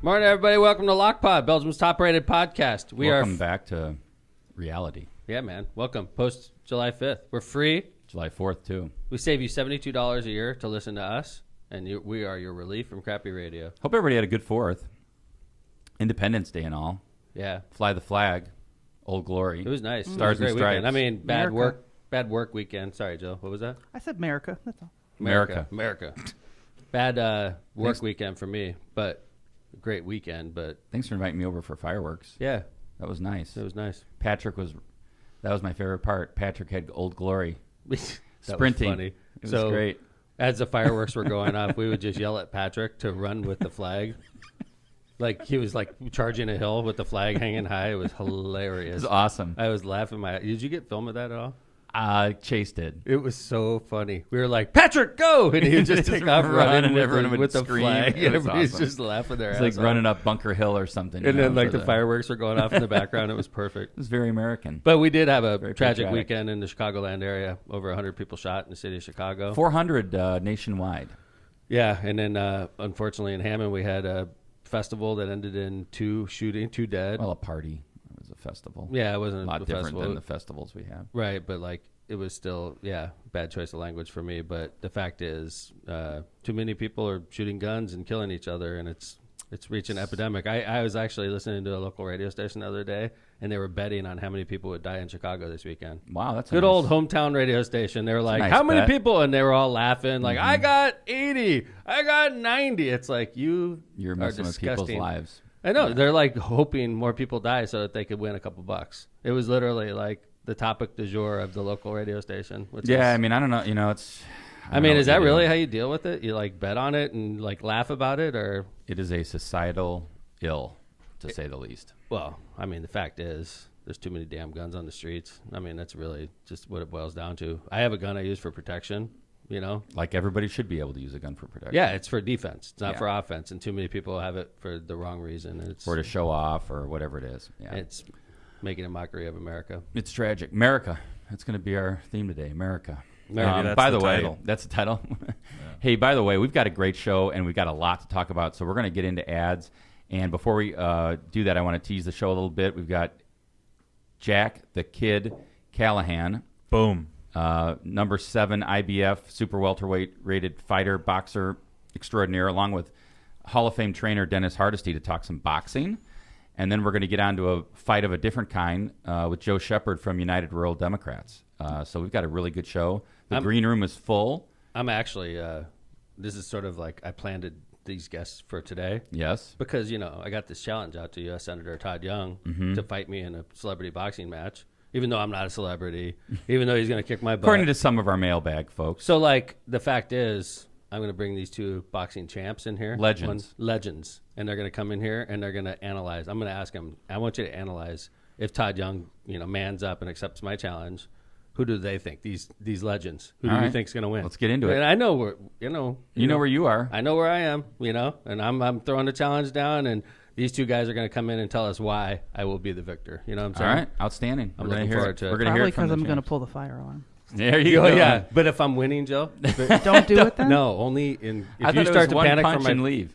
Morning, everybody. Welcome to LockPod, Belgium's top-rated podcast. Welcome back to reality. Yeah, man. Welcome. Post July 5th. We're free. July 4th, too. We save you $72 a year to listen to us, and we are your relief from crappy radio. Hope everybody had a good 4th. Independence Day and all. Yeah. Fly the flag. Old Glory. It was nice. Stars it was a and great Stripes. weekend. I mean, Merica. bad work weekend. Sorry, Joe. What was that? I said Merica. That's all. Merica. Bad work weekend for me, but great weekend. But Thanks for inviting me over for fireworks. yeah, That was nice. it was nice. That was my favorite part. Patrick had Old Glory. That Sprinting. was funny. It was great. As the fireworks were going off, we would just yell at Patrick to run with the flag. Like he was like charging a hill with the flag hanging high. It was hilarious. It was awesome. I was laughing my. Did you get film of that at all? Chase did. It was so funny. We were like, Patrick, go! And he would just take off running and everyone would with the scream. flag. It was Everybody's awesome. just laughing their It's ass like off. running up Bunker Hill or something. And then know, like the fireworks were going off in the background. It was perfect. It was very American. But we did have a Very tragic patriotic. weekend in the Chicagoland area. Over 100 people shot in the city of Chicago. 400 nationwide. Yeah, and then unfortunately in Hammond we had a festival that ended in two dead. Well, a party. It was a festival. Yeah, it wasn't A lot a different festival. than the festivals we have. Right, but like it was still, bad choice of language for me. But the fact is, too many people are shooting guns and killing each other, and it's reaching epidemic. I was actually listening to a local radio station the other day, and they were betting on how many people would die in Chicago this weekend. Wow, that's a Good nice- old hometown radio station. They were like, nice how many bet. people? And they were all laughing, like, I got 80, I got 90. It's like, You're are messing with people's disgusting. lives. I know. They're like hoping more people die so that they could win a couple bucks. It was literally like the topic du jour of the local radio station. Which Yeah, is, I mean, I don't know. You know, it's. I mean, is that really how you deal with it? You like bet on it and like laugh about it, or? It is a societal ill, to say the least. Well, I mean, the fact is, there's too many damn guns on the streets. I mean, that's really just what it boils down to. I have a gun I use for protection. You know, Like everybody should be able to use a gun for protection. yeah, it's for defense. It's not Yeah. for offense, and too many people have it for the wrong reason. It's Or to show off or whatever it is. Yeah. it's making a mockery of America. It's tragic. Merica. That's going to be our theme today. Merica. Merica, that's by the the way, title. that's the title. Hey, by the way, we've got a great show and we've got a lot to talk about. So we're going to get into ads. And before we do that, I want to tease the show a little bit. We've got Jack the Kid Callahan. Boom. Number 7 IBF super welterweight rated fighter boxer extraordinaire, along with Hall of Fame trainer Dennis Hardesty to talk some boxing. And then we're going to get on to a fight of a different kind with Joe Shepard from United Rural Democrats. So we've got a really good show. The green room is full. I'm actually, this is sort of like I planned these guests for today. Yes. Because, you know, I got this challenge out to U.S. Senator Todd Young to fight me in a celebrity boxing match, even though I'm not a celebrity, even though he's going to kick my butt. According to some of our mailbag folks. So, like, the fact is, I'm going to bring these two boxing champs in here. Legends. Legends. And they're going to come in here and they're going to analyze. I'm going to ask them, I want you to analyze if Todd Young, you know, mans up and accepts my challenge. Who do they think? These legends. Who do All you right. think's going to win? Let's get into it. And I know where, you know where you are. I know where I am, you know, and I'm throwing the challenge down, and these two guys are going to come in and tell us why I will be the victor. You know what I'm All saying? right. Outstanding. I'm We're gonna looking hear forward to it. We're going to hear Probably it from because the I'm going to champs. pull the fire alarm. There you Oh go. yeah, but if I'm winning, Joe, Don't do it then? no, only in I if thought you it start was to one panic punch for my and leave.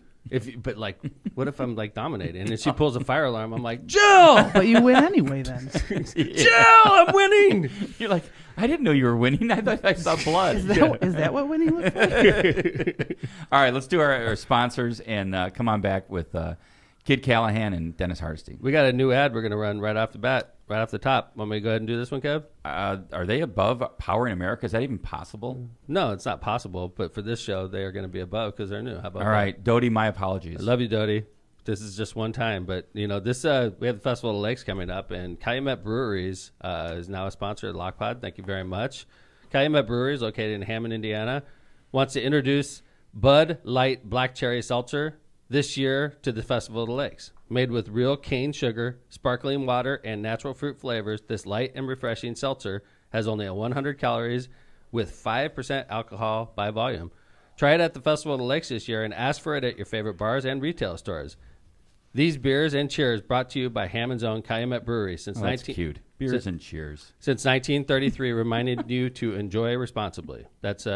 but like, what if I'm like dominating and she pulls a fire alarm? I'm like, Jill, But you win anyway then. Jill, I'm winning. You're like, I didn't know you were winning. I thought I saw blood. Is that what winning looks like? All right, let's do our sponsors and come on back with Kid Callahan and Dennis Hardesty. We got a new ad we're going to run right off the bat, right off the top. Want me to go ahead and do this one, Kev? Are they above Power in America? Is that even possible? No, it's not possible. But for this show, they are going to be above because they're new. How about All right, Dodie, my apologies. I love you, Dodie. This is just one time, but you know this. We have the Festival of the Lakes coming up, and Calumet Breweries is now a sponsor of LockPod. Thank you very much. Calumet Breweries, located in Hammond, Indiana, wants to introduce Bud Light Black Cherry Seltzer this year to the Festival of the Lakes. Made with real cane sugar, sparkling water, and natural fruit flavors, this light and refreshing seltzer has only 100 calories with 5% alcohol by volume. Try it at the Festival of the Lakes this year and ask for it at your favorite bars and retail stores. These beers and cheers brought to you by Hammond's own Calumet Brewery since That's cute. Beers and cheers. since 1933, reminding you to enjoy responsibly. That's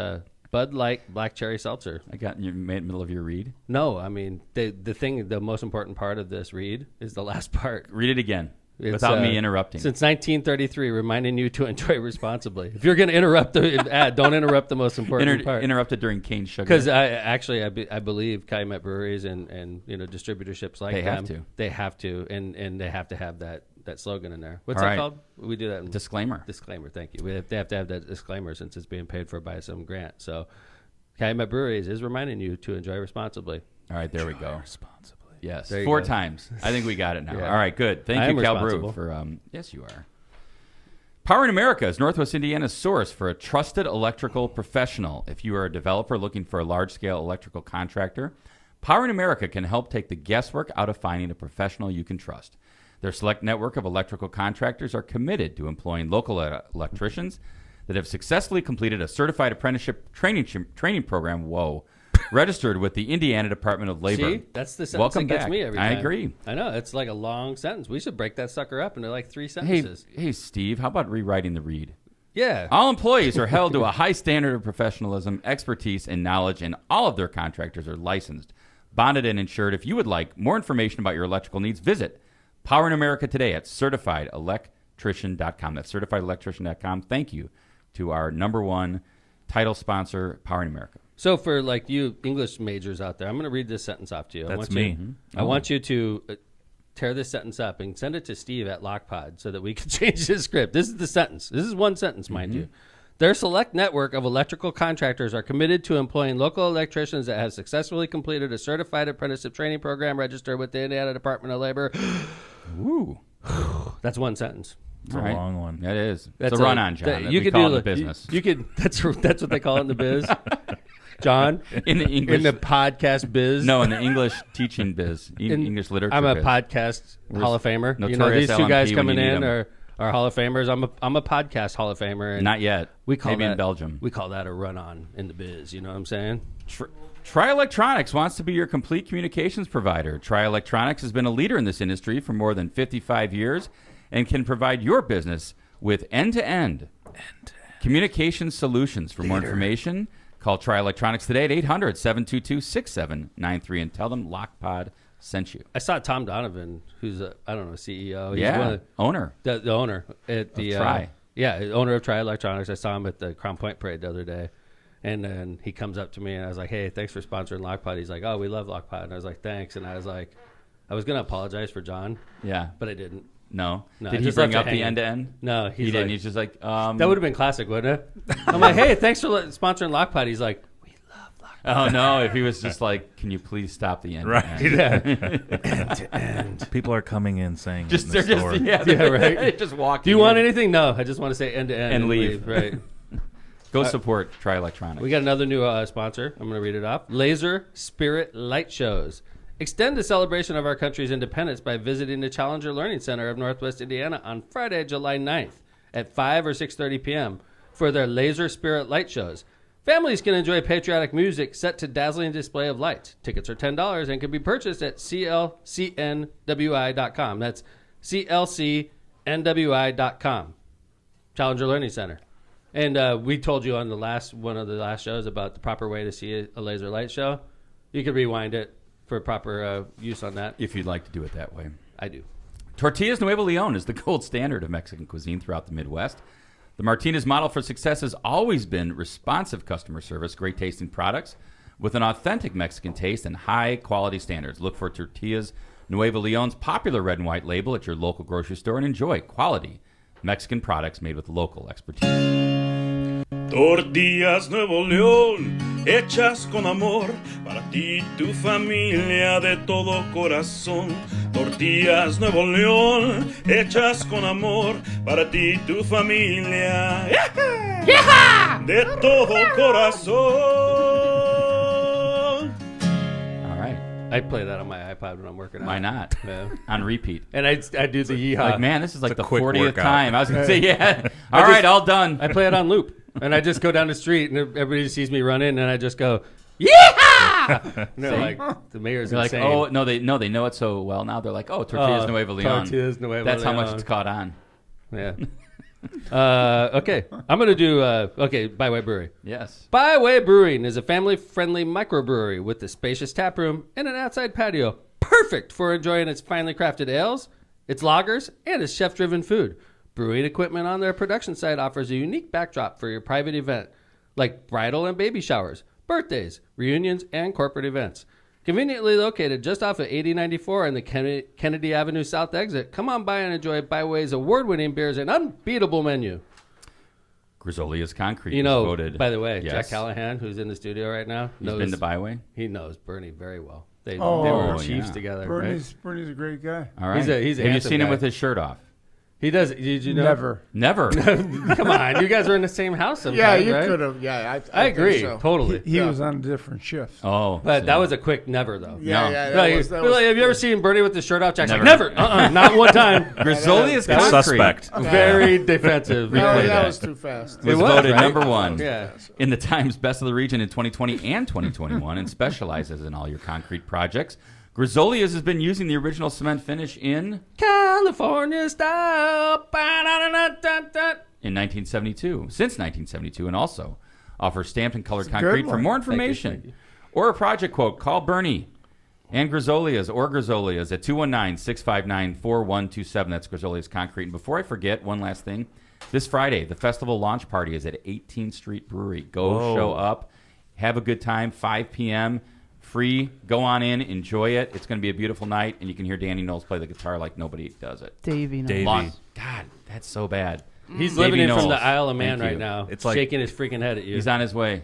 Bud Light Black Cherry Seltzer. I got in your middle of your read. No, I mean, the most important part of this read is the last part. Read it again. It's, without me interrupting. Since 1933, reminding you to enjoy responsibly. If you're going to interrupt the ad, don't interrupt the most important part. Interrupted during cane sugar. Because I believe Calumet breweries and distributorships like they have to, and they have to have that slogan in there. What's that called? We do that. Disclaimer. Disclaimer. Thank you. They have to have that disclaimer since it's being paid for by some grant. So, Calumet breweries is reminding you to enjoy responsibly. All right, there we go. Responsibly. Yes, 4 times. I think we got it now. Yeah. All right, good. Thank you, Cal Brew, for yes, you are. Power in America is Northwest Indiana's source for a trusted electrical professional. If you are a developer looking for a large-scale electrical contractor, Power in America can help take the guesswork out of finding a professional you can trust. Their select network of electrical contractors are committed to employing local electricians that have successfully completed a certified apprenticeship training program. Whoa. Registered with the Indiana Department of Labor. See, that's the sentence that gets me every time. I agree. I know, it's like a long sentence. We should break that sucker up into like 3 sentences. Hey, Steve, how about rewriting the read? Yeah. All employees are held to a high standard of professionalism, expertise, and knowledge, and all of their contractors are licensed, bonded, and insured. If you would like more information about your electrical needs, visit Power in America today at CertifiedElectrician.com. That's CertifiedElectrician.com. Thank you to our #1 title sponsor, Power in America. So for like you English majors out there, I'm going to read this sentence off to you. That's me. I want you to tear this sentence up and send it to Steve at LockPod so that we can change his script. This is the sentence. This is one sentence, mind you. Their select network of electrical contractors are committed to employing local electricians that have successfully completed a certified apprenticeship training program registered with the Indiana Department of Labor. Ooh. That's one sentence. It's a long one. That is. That's it's a run-on, John. You could call do it in the business. You could. That's what they call it in the biz. John, in the English, in the podcast biz. No, in the English teaching biz, English literature. I'm a biz. podcast Hall of Famer. Notorious these two guys LMP coming in are Hall of Famers. I'm a podcast Hall of Famer. And not yet. We call maybe that, in Belgium. We call that a run-on in the biz. You know what I'm saying? Tri Electronics wants to be your complete communications provider. Tri Electronics has been a leader in this industry for more than 55 years and can provide your business with end-to-end communication solutions. For more information, call Tri Electronics today at 800-722-6793 and tell them LockPod sent you. I saw Tom Donovan, who's CEO. He's owner. The owner at the Tri. Owner of Tri Electronics. I saw him at the Crown Point Parade the other day. And then he comes up to me and I was like, hey, thanks for sponsoring LockPod. He's like, oh, we love LockPod. And I was like, thanks. And I was like, I was going to apologize for John. Yeah. But I didn't. No. No, Did he bring up the end-to-end? No, he didn't. He's just like, that would have been classic, wouldn't it? I'm like, hey, thanks for sponsoring LockPod. He's like, we love LockPod. Oh, no. If he was just like, can you please stop the end? Right. Yeah. End to end. People are coming in saying just, it in the store. Right. Just walk. Do you want anything? No, I just want to say end to end and leave. Right. Go support Tri Electronics. We got another new sponsor. I'm going to read it off. Laser Spirit Light Shows. Extend the celebration of our country's independence by visiting the Challenger Learning Center of Northwest Indiana on Friday, July 9th at 5 or 6:30 p.m. for their Laser Spirit Light Shows. Families can enjoy patriotic music set to dazzling display of lights. Tickets are $10 and can be purchased at clcnwi.com. That's clcnwi.com. Challenger Learning Center. And we told you on one of the last shows about the proper way to see a laser light show. You could rewind it for proper use on that. If you'd like to do it that way. I do. Tortillas Nuevo Leon is the gold standard of Mexican cuisine throughout the Midwest. The Martinez model for success has always been responsive customer service, great tasting products with an authentic Mexican taste and high quality standards. Look for Tortillas Nuevo Leon's popular red and white label at your local grocery store and enjoy quality Mexican products made with local expertise. Tortillas Nuevo León, hechas con amor, para ti y tu familia de todo corazón. Tortillas Nuevo León, hechas con amor, para ti y tu familia, de todo corazón. All right. I play that on my iPod when I'm working out. Why not? Yeah. On repeat. And I do the yeehaw. Like, man, this is like the quick 40th workout. time. I was going to say, yeah. All right, all done. I play it on loop. And I just go down the street and everybody sees me running and I just go, yeehaw! And they're like, the mayor's They're like, insane. oh, no, they know it so well now. They're like, oh, Tortillas Nuevo Leon. Tortillas Nuevo That's how much Leon. it's caught on. Yeah. Okay, I'm going to do, Byway Brewery. Yes. Byway Brewing is a family-friendly microbrewery with a spacious tap room and an outside patio. Perfect for enjoying its finely crafted ales, its lagers, and its chef-driven food. Brewing equipment on their production site offers a unique backdrop for your private event, like bridal and baby showers, birthdays, reunions, and corporate events. Conveniently located just off of 8094 in the Kennedy Avenue South exit, come on by and enjoy Byway's award-winning beers and unbeatable menu. Grisolia's Concrete You know, was voted. by the way, Yes. Jack Callahan, who's in the studio right now, He's been to Byway? He knows Bernie very well. They Oh, were yeah. chiefs together. Bernie's a great guy. All right. He's a Have you handsome seen him guy. with his shirt off? He does. Did you know? Never. Never. Come on, you guys were in the same house sometimes, Yeah, you right? could have. Yeah, I think agree, so. totally. He was on a different shift. Oh. But so- that was a quick never, though. Yeah, No. yeah. No, That you- was, that you're was, like, have you ever seen Bernie with his shirt off? Jack's Never. like, never. Not one time. Grisolia's That was Concrete suspect. Very defensive. no, Replay that that. was too fast. was It was, voted right? number one Yeah. in the Times Best of the Region in 2020 and 2021 and specializes in all your concrete projects. Grisolia's has been using the original cement finish in California style. Ba-da-da-da-da-da. in 1972, since 1972, and also offers stamped and colored It's a good concrete. For one. more Thank you, information thank you. or a project quote, call Bernie and Grisolia's at 219-659-4127. That's Grisolia's Concrete. And before I forget, one last thing. This Friday, the festival launch party is at 18th Street Brewery. Go Whoa. show up. Have a good time. 5 p.m. Free. Go on in. Enjoy it. It's going to be a beautiful night, and you can hear Danny Knowles play the guitar like nobody does it. Davey. Davey. God, that's so bad. He's Davey living in from Knowles. the Isle of Man Thank right you. now. It's like- shaking his freaking head at you. He's on his way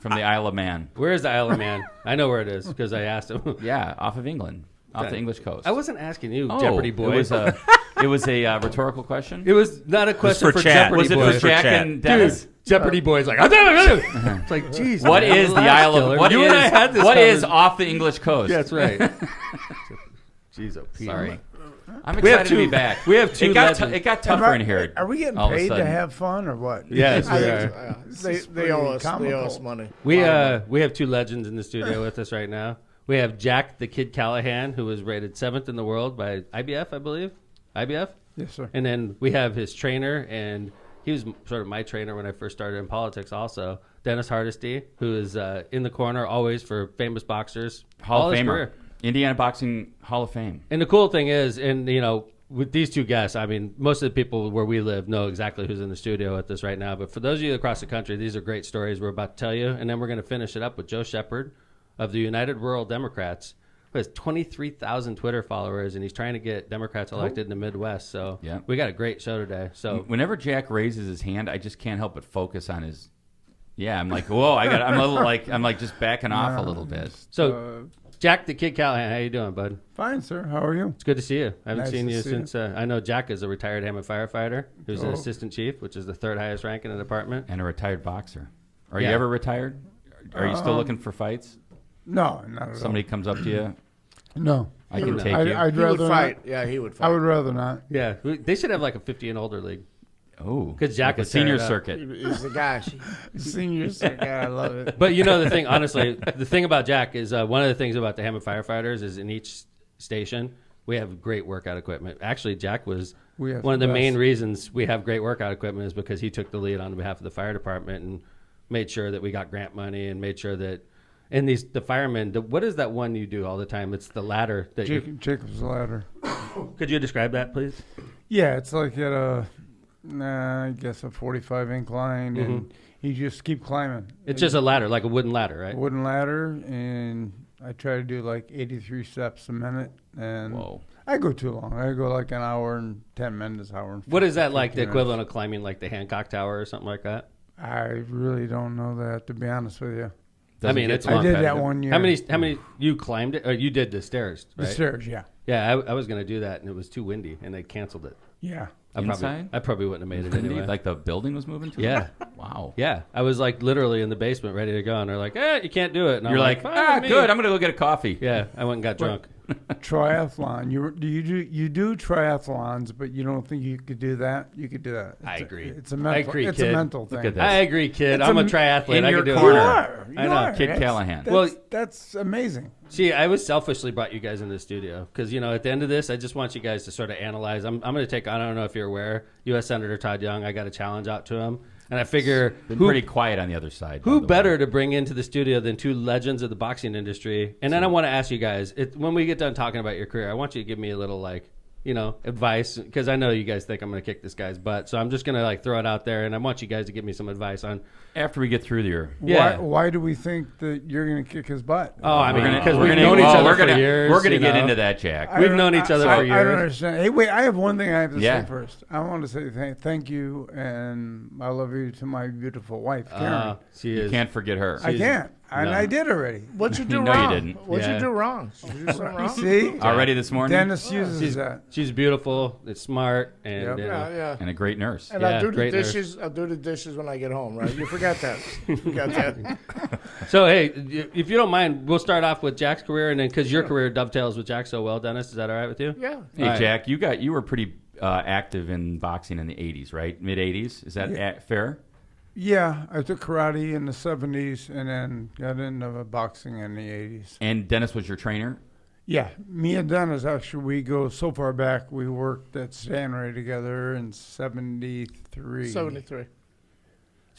from the Isle of Man. Where is the Isle of Man? I know where it is because I asked him. Yeah, off of England, off the English coast. I wasn't asking you, Oh, Jeopardy boy. It was a rhetorical question. It was not a question for for chat. Jeopardy Was it boy. for for Jack chat. and Dennis? Dude, Jeopardy boy's like, it's like, geez. What man, is the relax, Isle of? killer. What you is? and I had this What is conversation. off the English coast? Yeah, that's right. Jeez, oh, Pete. Sorry. I'm We have excited to be two- back. we have two It got, legends. it got tougher in here. Are we getting all of a paid to sudden. have fun or what? Yes, I we think are. so, This is they owe pretty us. They owe us comical. money. We have two legends in the studio with us right now. We have Jack the Kid Callahan, who was rated 7th in the world by IBF, I believe. IBF? Yes, sir. And then we have his trainer, and he was sort of my trainer when I first started in politics also, Dennis Hardesty, who is in the corner always for famous boxers. Hall all of his Famer, career. Indiana Boxing Hall of Fame. And the cool thing is, and you know, with these two guests, I mean, most of the people where we live know exactly who's in the studio at this right now. But for those of you across the country, these are great stories we're about to tell you. And then we're going to finish it up with Joe Shepard of the United Rural Democrats, who has 23,000 Twitter followers, and he's trying to get Democrats elected in the Midwest. So Yeah. we got a great show today. So Whenever Jack raises his hand, I just can't help but focus on his. Yeah, I'm like, whoa! I'm a little like, I'm like just backing off a little bit. So Jack the Kid Callahan, how you doing, bud? Fine, sir. How are you? It's good to see you. I haven't Nice seen to you see since I know Jack is a retired Hammond firefighter who's an Oh. assistant chief, which is the third highest rank in the department. And a retired boxer. Are Yeah. you ever retired? Are you still looking for fights? No, not at Somebody comes up to you, all. No. I can take you. I'd He would rather fight. not. Yeah, he would fight. I would rather not. Yeah, they should have like a 50 and older league. Oh, 'Cause Jack like a is tearing senior it up. circuit. He's the guy. Seniors, yeah, I love it. But you know the thing, honestly, the thing about Jack is one of the things about the Hammond firefighters is in each station we have great workout equipment. Actually, Jack was We have one of the the main best. reasons we have great workout equipment is because he took the lead on behalf of the fire department and made sure that we got grant money and made sure that. And the firemen, what is that one you do all the time? It's the ladder. That Jacob's ladder. could you describe that, please? Yeah, it's like at I guess a 45 incline, and you just keep climbing. It's just a ladder, like a wooden ladder, right? wooden ladder, and I try to do like 83 steps a minute, and Whoa. I go too long. I go like an hour and 10 minutes, hour and What is that like? The 15 equivalent of climbing like the Hancock Tower or something like that? I really don't know that, to be honest with you. Doesn't I mean, get it's too long. I did that competitive. one year. How many you climbed it? Or you did the stairs, right? The stairs, yeah. Yeah, I was going to do that, and it was too windy, and they canceled it. Yeah. Inside? I probably wouldn't have made it Didn't anyway. he? Like the building was moving to? Yeah. Wow. Yeah, I was like literally in the basement, ready to go, and they're like, "You can't do it." And You're I'm like, "Fine with me." good. I'm gonna go get a coffee. Yeah, I went and got drunk. triathlon. You do triathlons, but you don't think you could do that? You could do that. I agree. It's a mental. agree, it's kid. a mental thing. Look at this. I agree, kid. It's I'm a a- triathlete. in I your can do corner. You it. are. I You know. are. Kid That's- Callahan. Well- that's amazing. See, I was selfishly brought you guys in the studio because, at the end of this, I just want you guys to sort of analyze. I'm going to take on, I don't know if you're aware, U.S. Senator Todd Young. I got a challenge out to him. And I figure Been who, pretty quiet on the other side. by who the better way. to bring into the studio than two legends of the boxing industry? And then I want to ask you guys, when we get done talking about your career, I want you to give me a little, advice, because I know you guys think I'm going to kick this guy's butt. So I'm just going to, throw it out there, and I want you guys to give me some advice on. After we get through your... Yeah. Why do we think that you're going to kick his butt? Oh, I mean, We're gonna- because we're we've gonna- known each well, other we're for gonna- years. We're going to you get know? into that, Jack. I We've don't- known each other for I don't years. understand. Hey, wait, I have one thing I have to Yeah. say first. I want to say thank you, and I love you to my beautiful wife, Karen. She You is. can't forget her. I can't. And No. I did already. What'd you do No, you wrong? didn't. What'd Yeah. you do wrong? Did you do something wrong? See? Already this morning? Dennis uses She's, that. she's beautiful. It's smart, and Yep. Yeah, yeah. And a great nurse. And Yeah, I'll do the great nurse. dishes. I'll do the dishes when I get home, right? You forgot that. You forgot that. So hey, if you don't mind, we'll start off with Jack's career, and then because your career dovetails with Jack so well, Dennis, is that all right with you? Yeah. Hey, All right. Jack, you were pretty active in boxing in the 80s, right? Mid-80s. Is that fair? Yeah, I took karate in the 70s and then got into boxing in the 80s. And Dennis was your trainer? Yeah, me and Dennis, actually, we go so far back. We worked at Stanley together in 73. 73. So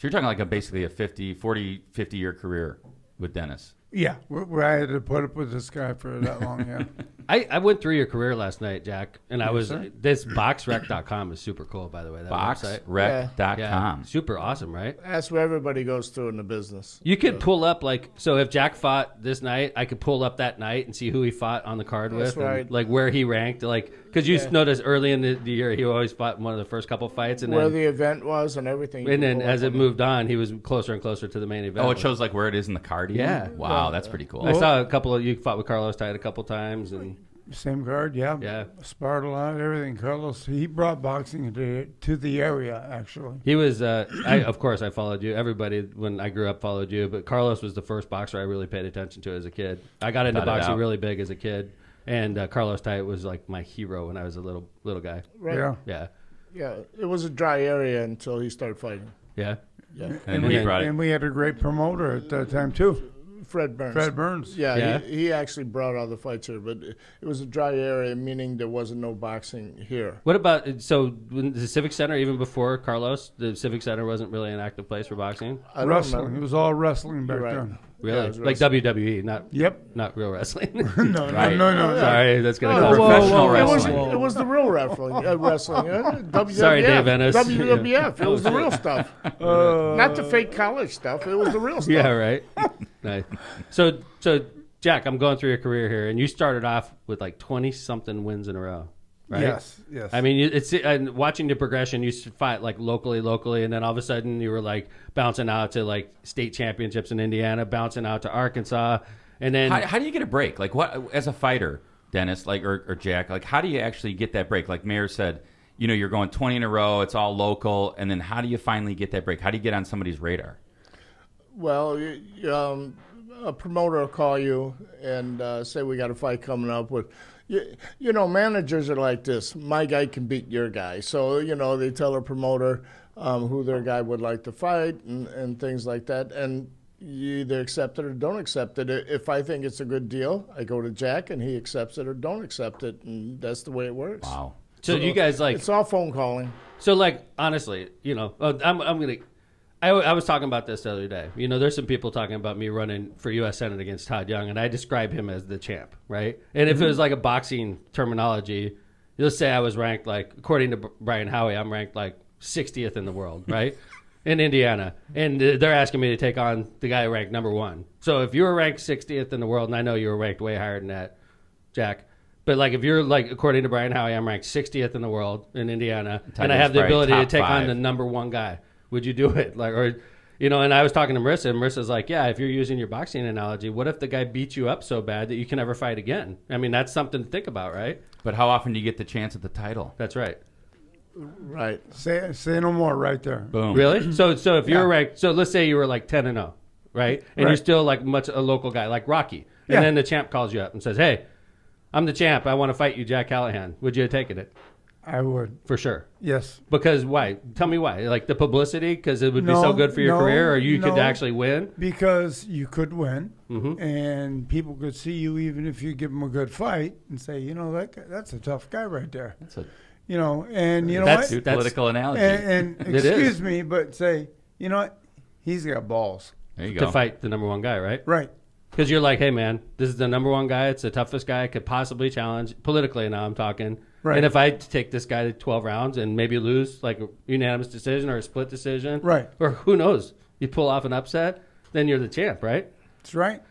you're talking like basically a 50-year career with Dennis. Yeah, where I had to put up with this guy for that long, yeah. I went through your career last night, Jack, and I was sir. this boxrec.com is super cool, by the way. That website. Boxrec.com. Yeah, super awesome, right? That's where everybody goes through in the business. You could pull up so if Jack fought this night, I could pull up that night and see who he fought on the card That's with, right. and like where he ranked, because you Yeah. noticed early in the year he always fought in one of the first couple fights, and Where then the event was and everything. and then as it moved on, he was closer and closer to the main event. Oh, it shows like where it is in the card? even? Yeah. Wow, that's pretty cool. I saw a couple of you fought with Carlos Tide a couple times, and Same card, yeah. Yeah. Sparred a lot, everything. Carlos, he brought boxing to the area, actually. he was. Of course, I followed you. Everybody when I grew up followed you, but Carlos was the first boxer I really paid attention to as a kid. I got into Without a boxing doubt. really big as a kid, and Carlos Tide was like my hero when I was a little guy. Right. Yeah. Yeah, Yeah. It was a dry area until he started fighting. yeah. Yeah. And then he brought it. And we had a great promoter at that time, too. Fred Burns. Fred Burns. Yeah, Yeah. He actually brought all the fights here, but it was a dry area, meaning there wasn't no boxing here. What about when the Civic Center? Even before Carlos, the Civic Center wasn't really an active place for boxing. I don't Wrestling. remember. It was all wrestling back You're right. then. Really, Yeah, it was like wrestling. WWE, Yep. not real wrestling. No, Right. no. Sorry, that's gonna Oh, go. Professional It was, wrestling. it was the real wrestling. WWF. Sorry, Dave Ennis. WWF. It was the real stuff. Not the fake college stuff. It was the real stuff. Yeah, right. Nice. So Jack, I'm going through your career here, and you started off with like 20-something wins in a row, right? Yes. I mean, it's and watching the progression. You used to fight like locally, and then all of a sudden you were like bouncing out to like state championships in Indiana, bouncing out to Arkansas, and then How do you get a break? Like what as a fighter, Dennis, like or Jack, like how do you actually get that break? Like Mayor said, you're going 20 in a row, it's all local, and then how do you finally get that break? How do you get on somebody's radar? Well, a promoter will call you and say we got a fight coming up with. Managers are like this. My guy can beat your guy. So, they tell a promoter who their guy would like to fight and things like that. And you either accept it or don't accept it. If I think it's a good deal, I go to Jack and he accepts it or don't accept it. And that's the way it works. Wow. so you guys like It's all phone calling. so like honestly, I'm gonna. I was talking about this the other day. There's some people talking about me running for U.S. Senate against Todd Young, and I describe him as the champ, right? And if it was like a boxing terminology, you'll say I was ranked like, according to Brian Howie, I'm ranked like 60th in the world, right? In Indiana. And they're asking me to take on the guy ranked number one. So if you were ranked 60th in the world, and I know you were ranked way higher than that, Jack, but like if you're like, according to Brian Howie, I'm ranked 60th in the world in Indiana, and I have the probably ability to top take on five. the number one guy. Would you do it? And I was talking to Marissa, and Marissa's like, yeah, if you're using your boxing analogy, what if the guy beats you up so bad that you can never fight again? I mean, that's something to think about, right? But how often do you get the chance at the title? That's right. Right. Say no more right there. Boom. Really? So if you're ranked, so let's say you were like 10-0, right? And you're Right. still like much a local guy, like Rocky. And Yeah. then the champ calls you up and says, hey, I'm the champ. I want to fight you, Jack Callahan. Would you have taken it? I would. For sure. Yes. Because why? Tell me why. Like the publicity? Because it would be so good for your career, or you could actually win? Because you could win, Mm-hmm. and people could see you even if you give them a good fight and say, you know, that's a tough guy right there. That's a You know, and you know That's- what? political analogy. And It is. excuse me, but say, you know what? He's got balls. there you To go. fight the number one guy, right? Right. Because you're like, hey, man, this is the number one guy. It's the toughest guy I could possibly challenge. Politically now I'm talking. Right. And if I take this guy to 12 rounds and maybe lose like a unanimous decision or a split decision, Right. or who knows, you pull off an upset, then you're the champ, right? That's right.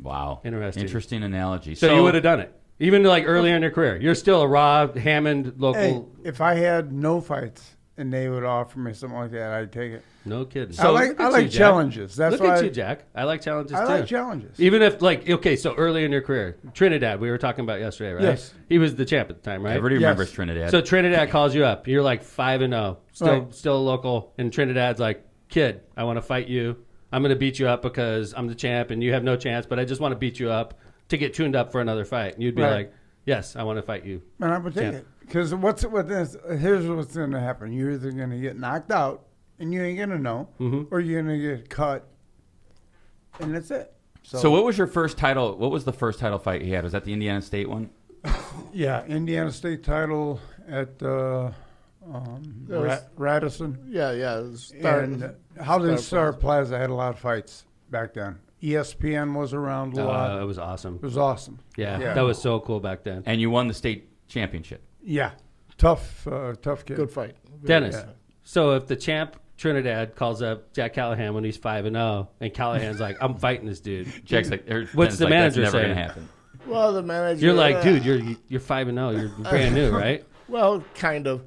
Wow. Interesting. Analogy. So you would have done it. Even like earlier in your career. You're still a raw Hammond local. Hey, if I had no fights and they would offer me something like that, I'd take it. No kidding. I like look at you, Jack. challenges. That's Look why at you, Jack. I like challenges I too. like challenges. Even if, like, okay, so early in your career, Trinidad, we were talking about yesterday, right? Yes. He was the champ at the time, right? Everybody Yes. remembers Trinidad. So Trinidad calls you up. You're like 5-0, Right. still local, and Trinidad's like, kid, I want to fight you. I'm going to beat you up because I'm the champ and you have no chance, but I just want to beat you up to get tuned up for another fight. And you'd be Right. like, yes, I want to fight you. And I would take Yeah. it. Because here's what's going to happen. You're either going to get knocked out, and you ain't going to know, or you're going to get cut, and that's it. So what was your first title? What was the first title fight you had? Was that the Indiana State one? Yeah, Indiana State title at Radisson. Yeah. And Holiday Star Plaza had a lot of fights back then. ESPN was around a lot. It was awesome. It was awesome. Yeah, that was so cool back then. And you won the state championship. Yeah, tough kid. Good fight. Dennis, Yeah. so if the champ Trinidad calls up Jack Callahan when he's 5-0, and Callahan's like, I'm fighting this dude. Jack's like, What's the manager That's never saying? going to happen. Well, the manager. You're like, dude, you're 5-0. You're brand new, right? Well, kind of.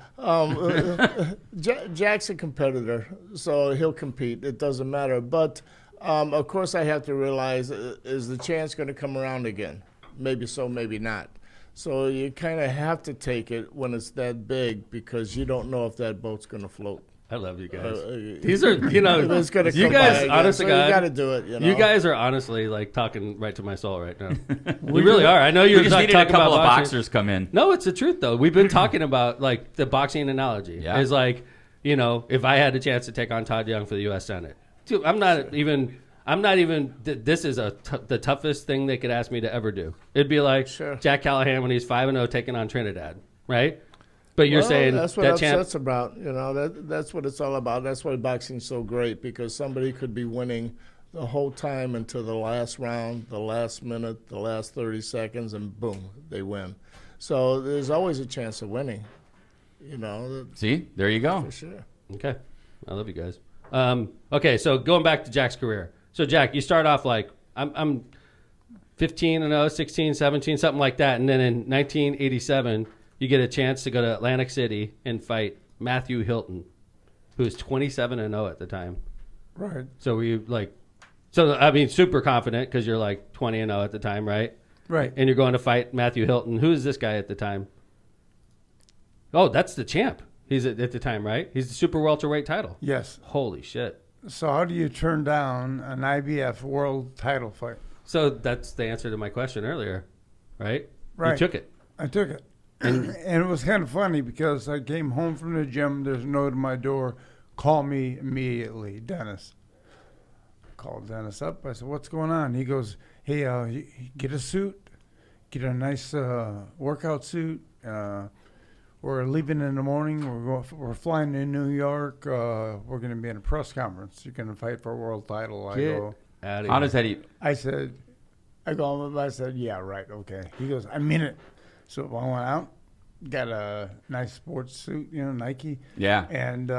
Jack's a competitor, so he'll compete. It doesn't matter. But, of course, I have to realize, is the chance going to come around again? Maybe so, maybe not. So you kind of have to take it when it's that big because you don't know if that boat's going to float. I love you guys. Uh, These are, It's gonna you come by guys, again, honest so to God, you got to do it. You know? you guys are honestly like talking right to my soul right now. You really are. I know you're We just talking needed a couple about of boxing. boxers come in. No, it's the truth though. We've been talking about like the boxing analogy. Yeah. Is like, you know, if I had a chance to take on Todd Young for the U.S. Senate, dude, I'm not even. This is the toughest thing they could ask me to ever do. It'd be like Sure. Jack Callahan when he's 5-0 taking on Trinidad, right? But you're Well, saying that's what that upset's champ. about. You know, that's what it's all about. That's why boxing's so great because somebody could be winning the whole time until the last round, the last minute, the last 30 seconds, and boom, they win. So there's always a chance of winning. You know, See, there you go. for sure. Okay, I love you guys. Okay, so going back to Jack's career. So Jack, you start off like I'm 15-0, 16, 17, something like that, and then in 1987. You get a chance to go to Atlantic City and fight Matthew Hilton, who was 27-0 at the time. Right. So were you like, I mean, super confident because you're like 20-0 at the time, right? Right. And you're going to fight Matthew Hilton. Who is this guy at the time? Oh, that's the champ. He's at the time, right? He's the super welterweight title. Yes. Holy shit. So how do you turn down an IBF world title fight? So that's the answer to my question earlier, right? Right. You took it. I took it. And it was kind of funny because I came home from the gym. There's a note at my door. Call me immediately, Dennis. I called Dennis up. I said, what's going on? He goes, hey, get a suit. Get a nice workout suit. We're leaving in the morning. We're flying to New York. We're going to be in a press conference. You're going to fight for a world title. I go, Outta How here. does that eat? I said, yeah, right, okay. He goes, I mean it. So I went out, got a nice sports suit, Nike, Yeah. and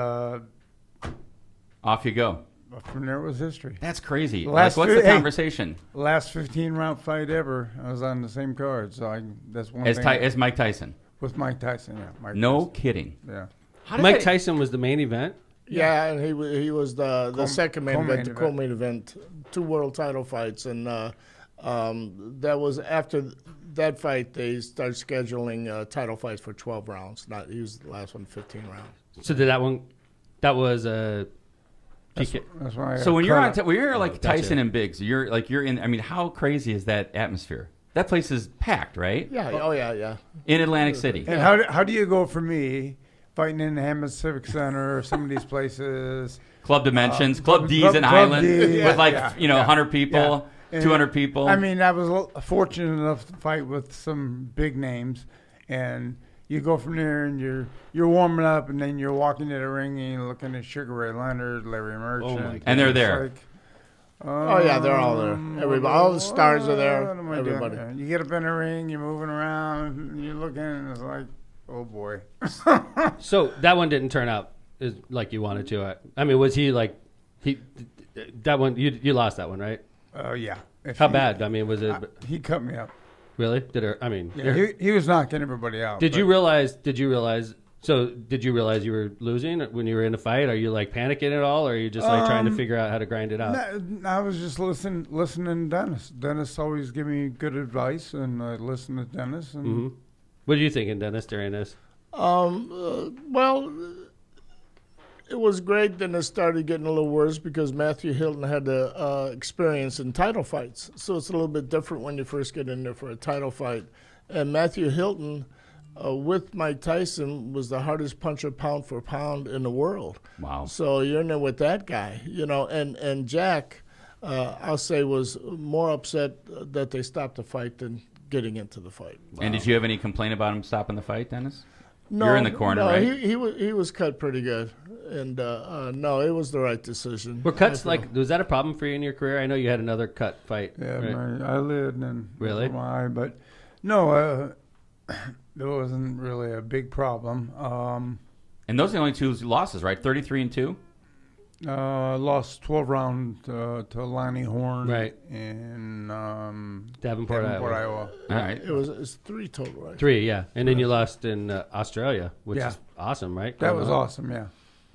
Off you go. from there it was history. That's crazy. Last Like, what's the hey. conversation? Last 15-round fight ever, I was on the same card, so that's one As, thing. as Mike Tyson. With Mike Tyson, yeah. Mike No Tyson, kidding. yeah. How does Mike that- Tyson was the main event. Yeah, and he was the second main co-main event, the co-main event, 2 world title fights, and that was after that fight they started scheduling title fights for 12 rounds. He was the last one, 15 rounds. So did that one? That was PK. That's why I So when you're cut on, when you're like gotcha. Tyson and Biggs, you're in. I mean, how crazy is that atmosphere? that place is packed, right? Yeah. Oh yeah. In Atlantic City. And how do you go for me fighting in Hammond Civic Center or some of these places? Club Dimensions, Club D's in Club Highland D, with like, yeah. 100 people, And 200 people. I mean, I was fortunate enough to fight with some big names, and you go from there and you're warming up, and then you're walking to the ring and you're looking at Sugar Ray Leonard, Larry Merchant. And they're It's there. like, Oh yeah, they're all there. Everybody, all the stars are there. what am I doing Everybody. here? You get up in the ring, you're moving around, and you're looking, and it's like, oh boy. So that one didn't turn out like you wanted to. I mean, was he like that one? You lost that one, right? Yeah. How bad? I mean, was it He cut me up. really? Did it? I mean, Yeah, he was knocking everybody out. did but- you realize? So did you realize you were losing when you were in a fight? Are you like panicking at all, or are you just like trying to figure out how to grind it out? No, I was just listening to Dennis. Dennis always give me good advice, and I listen to Dennis. And What are you thinking, Dennis, during this? Well, it was great. Then it started getting a little worse because Matthew Hilton had the experience in title fights. So it's a little bit different when you first get in there for a title fight. And Matthew Hilton, with Mike Tyson, was the hardest puncher pound for pound in the world. Wow. So you're in there with that guy, and Jack, I'll say, was more upset that they stopped the fight than getting into the fight. And did you have any complaint about him stopping the fight, Dennis? No, You're in the corner, no, right? He was cut pretty good, and no, it was the right decision. Were cuts was that a problem for you in your career? I know you had another cut fight. yeah, right? my eyelid and Really? my eye, but no, there wasn't really a big problem. And those are the only two losses, right? 33-2. Lost 12 round to Lonnie Horn, Right. in Davenport, Iowa. All right. It's 3 total, right? 3, yeah, and then you lost in Australia, which Yeah. is awesome, right? That was awesome, yeah.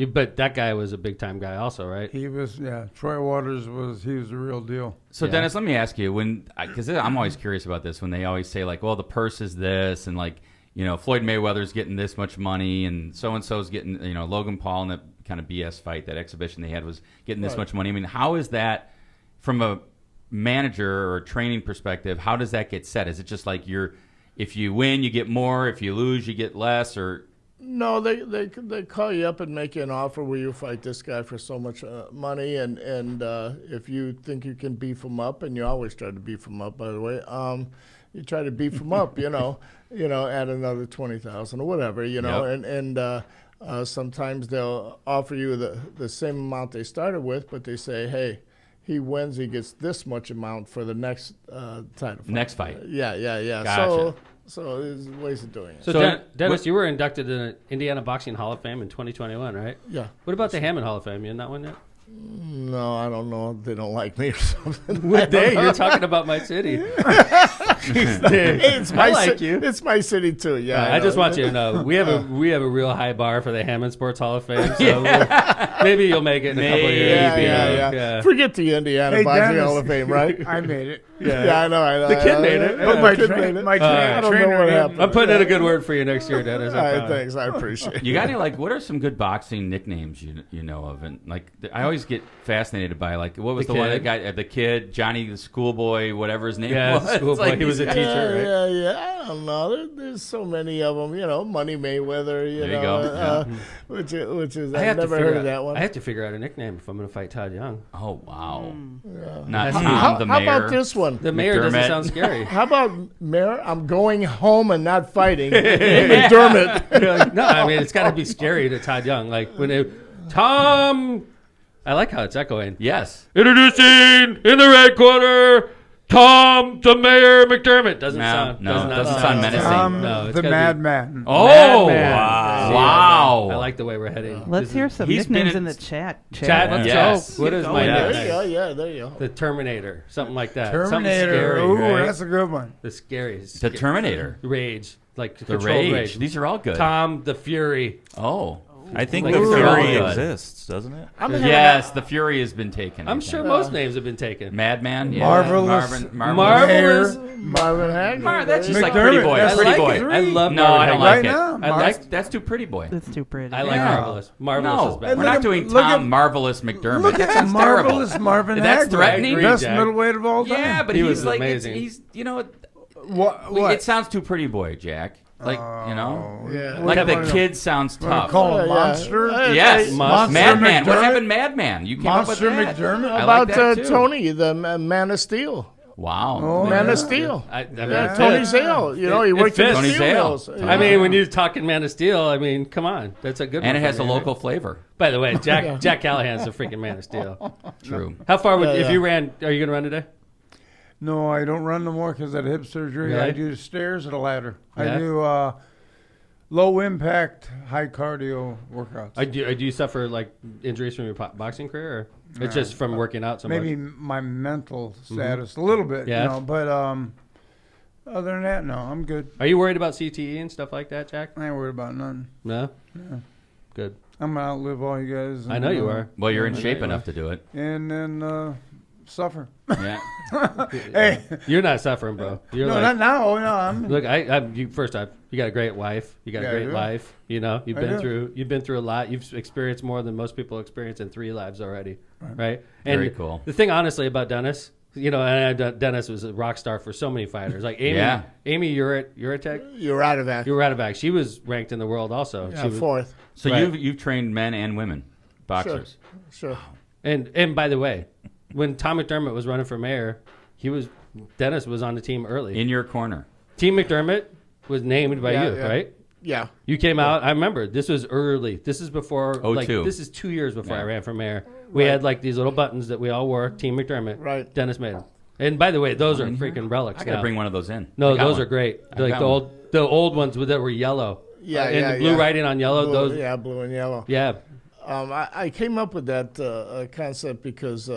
But that guy was a big time guy, also, right? He was, Troy Waters he was the real deal. So, Yeah. Dennis, let me ask you, because I'm always curious about this, when they always say, like, well, the purse is this, and, like, Floyd Mayweather's getting this much money, and so-and-so's getting, Logan Paul in that kind of BS fight, that exhibition they had was getting this much money. I mean, how is that, from a manager or a training perspective, how does that get set? Is it just like if you win, you get more, if you lose, you get less, or... No, they call you up and make you an offer where you fight this guy for so much money, and if you think you can beef him up, and you always try to beef him up, by the way, you try to beef him up, add another 20,000 or whatever, Yep. and sometimes they'll offer you the same amount they started with, but they say, hey, he wins, he gets this much amount for the next title fight. Next fight. Yeah. Gotcha. So there's ways of doing it. So, Dennis, you were inducted in the Indiana Boxing Hall of Fame in 2021, right? Yeah. What about the Hammond Hall of Fame? You in that one yet? No, I don't know. They don't like me or something. What day? You're talking about my city. It's my I like you. It's my city too. Yeah, I just want you to know we have a real high bar for the Hammond Sports Hall of Fame. So maybe you'll make it in a couple of years. Yeah. Forget the Indiana Hey, Boxing Dennis. Hall of Fame, right? I made it. Yeah, I know. The kid made it. But my I don't know what happened. I'm putting in a good word for you next year, Dennis. All right, thanks. I appreciate it. You got any, like, what are some good boxing nicknames you know of? And, like, I always get fascinated by, like, what was The the one Kid. that guy, the kid, Johnny the schoolboy, whatever his name Yeah, was. schoolboy. It's like He was a these teacher. guys- right? Yeah. I don't know. There's so many of them. Money Mayweather. There you go. Which is I I've have to never figure heard out, of that one. I have to figure out a nickname if I'm going to fight Todd Young. Oh, wow. Yeah. Not That's Tom, the How mayor. about this one? The mayor doesn't McDermott. sound scary. How about Mayor? I'm going home and not fighting. McDermott. No, I mean it's got to be scary to Todd Young. Like Tom. I like how it's echoing. Yes. Introducing in the red corner, Tom the Mayor McDermott. Doesn't sound menacing. No, it's the gotta be- Madman. Oh, Madman. wow. I like the way we're heading. Let's hear some he's been nicknames in- in the chat. Chad, let's Yes. go. What is my Yes. There you go. nickname? Yeah, there you go. The Terminator, something like that. Something Terminator. scary, Ooh, right? that's a good one. The scariest. The Terminator. Rage, like The controlled Rage. These are all good. Tom the Fury. Oh. I think Like the it's all Fury good. exists, doesn't it? Yes, the Fury has been taken. I I'm think. sure most names have been taken. Madman. Yeah. Marvelous. Marvelous. Marvin Hagler. That's just like McDermott, pretty boy. that's Pretty I boy. like it. I love No, I don't Marvin like Right it. now, I like. That's too pretty boy. It's too pretty. I like Yeah. Marvelous. Marvelous No, is we're better. Look not at- doing look Tom at- Marvelous McDermott. Look That at sounds Marvelous terrible. Marvin That's Hagler. threatening. I agree, Best Jack. middleweight of all time. Yeah, but He he's was like amazing. he's What? It sounds too pretty boy, Jack. Like, Yeah. like the kid sounds tough. Call him Yeah. Monster. Yes, Monster Madman. What McDermott? happened, Madman? You came Monster up with that. McDermott? I About like that too. Tony, the Man of Steel. Wow. Oh, Man yeah. of Steel. I mean, Yeah, it Tony fits. Zale. You know, he It worked in the fits. Tony steel Zale. mills. I mean, when you're talking Man of Steel, I mean, come on, that's a good. And one it has for a me, local right? flavor. By the way, Jack Callahan's the freaking Man of Steel. True. How far would Yeah, if you ran? Are you going to run today? No, I don't run no more because of hip surgery. Really? I do stairs and a ladder. Yeah? I do low impact, high cardio workouts. Do you suffer like injuries from your boxing career, or it's just from working out so Maybe much? my mental status a little bit, Yeah. you know. But other than that, no, I'm good. Are you worried about CTE and stuff like that, Jack? I ain't worried about nothing. No. Good. I'm gonna outlive all you guys. I know you are. Well, you're in I know shape you enough are. to do it. And then suffer. Yeah. Hey, You're not suffering, bro. You're no, like, not now. No, I'm. look, you first off, you got a great wife. You got Yeah, a I great do. life. You know, you've I been do. through a lot. You've experienced more than most people experience in 3 lives already, right? And Very cool. The thing, honestly, about Dennis, you know, and Dennis was a rock star for so many fighters. Like Amy, Yeah. Amy Uritek, You're out of that. you were out of act. She was ranked in the world also. Yeah, She was, fourth. So Right. you've trained men and women boxers. Sure. and by the way, when Tom McDermott was running for mayor, Dennis was on the team early. In your corner. Team McDermott was named by Yeah, you, yeah. right? Yeah. You came out. I remember this was early. This is before. Like 02. this is 2 years before I Yeah. ran for mayor. We had like these little buttons that we all wore. Team McDermott. Right. Dennis made them. And by the way, those are freaking relics. I got to now. bring one of those in. No, I got those one. are great. I've Like got the one. old ones that were yellow. Yeah, and yeah, the blue yeah. writing on yellow. Blue, those. yeah, blue and yellow. Yeah. I came up with that concept because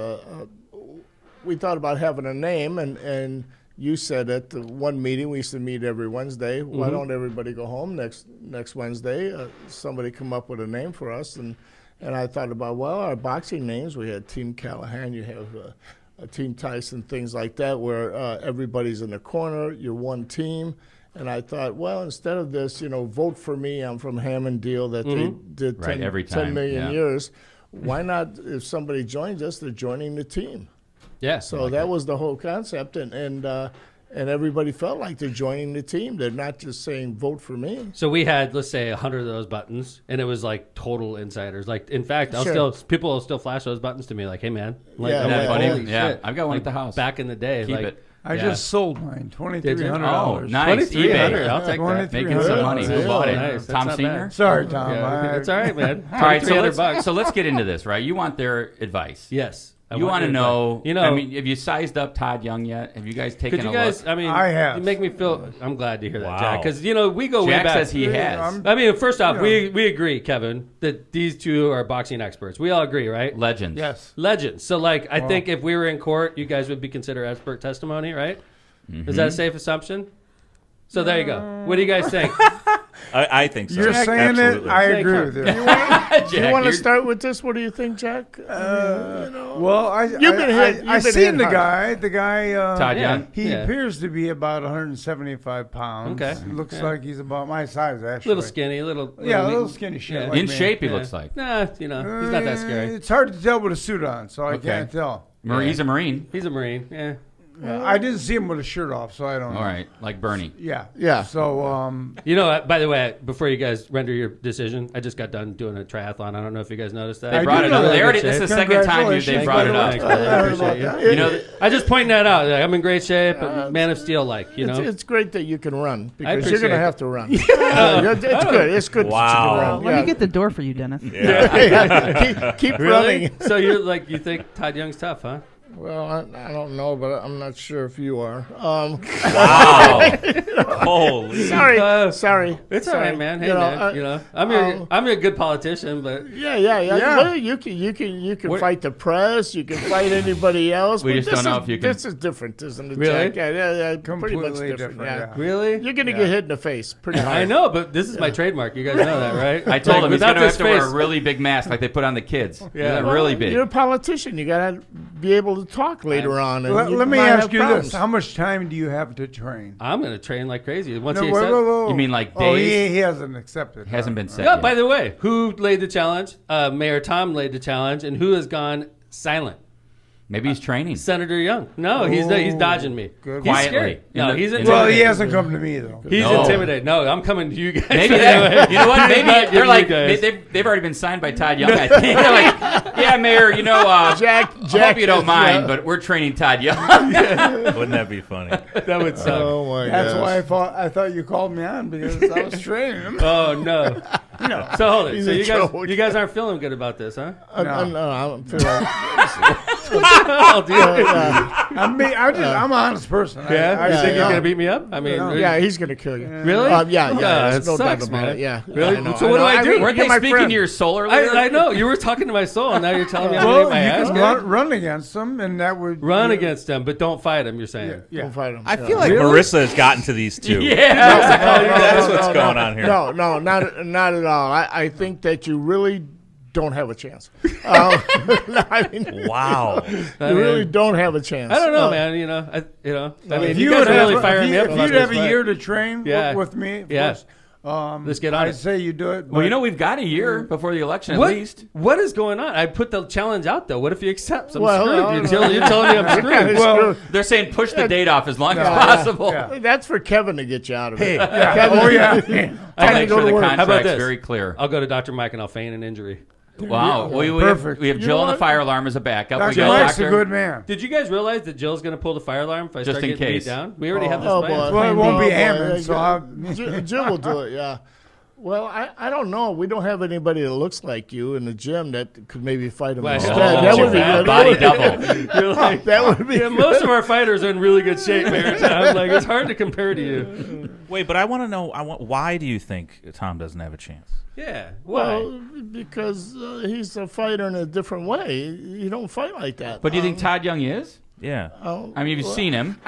we thought about having a name, and you said at the one meeting we used to meet every Wednesday. Why don't everybody go home next Wednesday? Somebody come up with a name for us, and I thought about our boxing names. We had Team Callahan. You have Team Tyson, things like that, where everybody's in the corner. You're one team. And I thought, instead of this, vote for me. I'm from Hammond Deal that they did Right, 10, every 10 time, million yeah. years. Why not, if somebody joins us, they're joining the team. Yeah. So that was the whole concept, and everybody felt like they're joining the team. They're not just saying vote for me. So we had, let's say, 100 of those buttons, and it was like total insiders. Like, in fact, Sure. people will still flash those buttons to me, like, "Hey, man, like, Yeah, I'm yeah, like, funny? holy Yeah, shit!" I've got one Like, at the house. back in the day. Keep like, it. I yeah. just sold mine, $2,300. Oh, nice. 2,300. eBay. I'll take that. Making some money. Who Yeah. bought it? Nice. That's Tom not Senior? bad. Sorry, Tom. Yeah, it's all right, man. All right, so $300. so let's get into this, right? You want their advice. Yes. You want to know, You know, I mean, have you sized up Todd Young yet? Have you guys taken could you a guys? look? I mean, I have. You make me feel. I'm glad to hear that, Wow. Jack, because we go way Jack back. says he has. I'm- I mean, first off, Yeah. we agree, Kevin, that these two are boxing experts. We all agree, right? Legends. Yes. Legends. So, like, I think if we were in court, you guys would be considered expert testimony, right? Is that a safe assumption? So there you go. What do you guys think? I think so. You're saying Absolutely. it. I Thank agree you. with you. Jack, You want to you're- start with this? What do you think, Jack? Well, You've been hit- I you've been seen hit the hard. guy. The guy. Todd Yeah. Young? He Yeah. appears to be about 175 pounds. Okay. Looks Yeah. like he's about my size, actually. Little skinny, little. Yeah, a neat. little skinny shit. Yeah. like In me. shape, he Yeah. looks like. Nah, he's not that scary. It's hard to tell with a suit on, so I Okay. can't tell. He's a Marine. He's a Marine. Yeah. I didn't see him with a shirt off, so I don't know. All right, like Bernie. Yeah. Yeah. So, You know, by the way, before you guys render your decision, I just got done doing a triathlon. I don't know if you guys noticed that. They I brought do it know up. that. They already. Good This is the shape. second time they Congratulations, brought it by up. the way. Thanks, man. I appreciate you. You know, I just pointing that out. Like, I'm in great shape. Man of Steel, like, you know. It's great that you can run because you're appreciate going to it. have to run. It's good. It's good Wow. that you can run. Let me get the door for you, Dennis. Keep Really? running. So you're like, you think Todd Young's tough, huh? Well, I don't know, but I'm not sure if you are. Wow. Holy. Sorry. It's all Sorry. right, man. Hey, You know, man. You know, I'm a good politician, but Yeah. Yeah. Well, you can What- fight the press. You can fight anybody else. We but just this don't know is- if you can- This is different, isn't it, Really? Jack? Yeah. Pretty much completely different. Yeah. really, You're gonna get hit in the face pretty hard. I know. But this is my trademark. You guys know that, right? I told Like, him he's without going to have this to wear face- a really big mask like they put on the kids. Yeah. Yeah, really big. You're a politician. You gotta be able to talk later on. And let, you let me might ask have you problems. this: how much time do you have to train? I'm gonna train like crazy. Once No, he whoa, accepts. whoa, whoa. You mean like Oh, days? he hasn't accepted. Hasn't been set Yeah. yet. By the way, who laid the challenge? Mayor Tom laid the challenge, and who has gone silent? Maybe he's training. Senator Young. No, he's dodging me. Good. He's Quietly. scary. No, he's Well, intimidated. he hasn't come to me though. He's No. intimidated. No, I'm coming to you guys. Maybe anyway. you know what? Maybe Not they're you like guys. they've already been signed by Todd Young. I think they're like, yeah, Mayor. You know, Jack, I hope you don't mind, but we're training Todd Young. Wouldn't that be funny? That would suck. Oh my That's gosh. why I thought you called me on because I was training him. Oh no. No. So hold it. He's So a you joke. guys aren't feeling good about this, huh? I don't feel like. Oh, dude. I'm an honest person. Yeah. You think yeah. you're gonna beat me up? I mean, Yeah, he's gonna kill you. Really? Yeah. It There's no doubt sucks, about man. it. Yeah. Really? Yeah, I know, So what do I do? mean, Weren't you're they my speaking friend. to your soul earlier? I know you were talking to my soul, and now you're telling me I'm Well, gonna you get my ass can kicked? run against them, and that would Run against them, but don't fight them. You're saying. Yeah. Don't fight him. I Yeah. feel like Marissa has gotten to these two. Yeah. That's what's going on here. No, not at all. I think that you really don't have a chance. I mean, Wow. you really don't have a chance. I don't know, man. I mean, If you you guys would are really have, firing me up. if about you'd this have a fight. year to train Yeah. with me, of Yeah. course, Let's get on I'd it. say you do it. Well, you but- know, we've got a year before the election at What? least. What is going on? I put the challenge out though. What if he accepts? I'm Well, screwed. no, You're telling me I'm screwed. Well, They're saying push the date off as long as Yeah. possible. Yeah. That's for Kevin to get you out of it. yeah. Kevin, Oh yeah. I'll Time make to go sure to the work. How about contract's this? very clear. I'll go to Dr. Mike and I'll feign an injury. Wow. We have, Perfect. we have You Jill know on the what? fire alarm as a backup. We Dr. got Mike's a doctor. good man. Did you guys realize that Jill's going to pull the fire alarm if I Just start in getting case. beat down? We already have this Oh, plan. boy. Well, it won't be boy. Hammond, so I'll. Jill will do it, yeah. Well, I don't know. We don't have anybody that looks like you in the gym that could maybe fight him Well, instead. oh, That would be bad good. Body double. You're like, That would be yeah, most of our fighters are in really good shape, Mayor Tom. Like, it's hard to compare to you. Wait, but I want to know. Why do you think Tom doesn't have a chance? Yeah. Why? Well, because he's a fighter in a different way. You don't fight like that. But do you think Todd Young is? Yeah. I mean, you've seen him.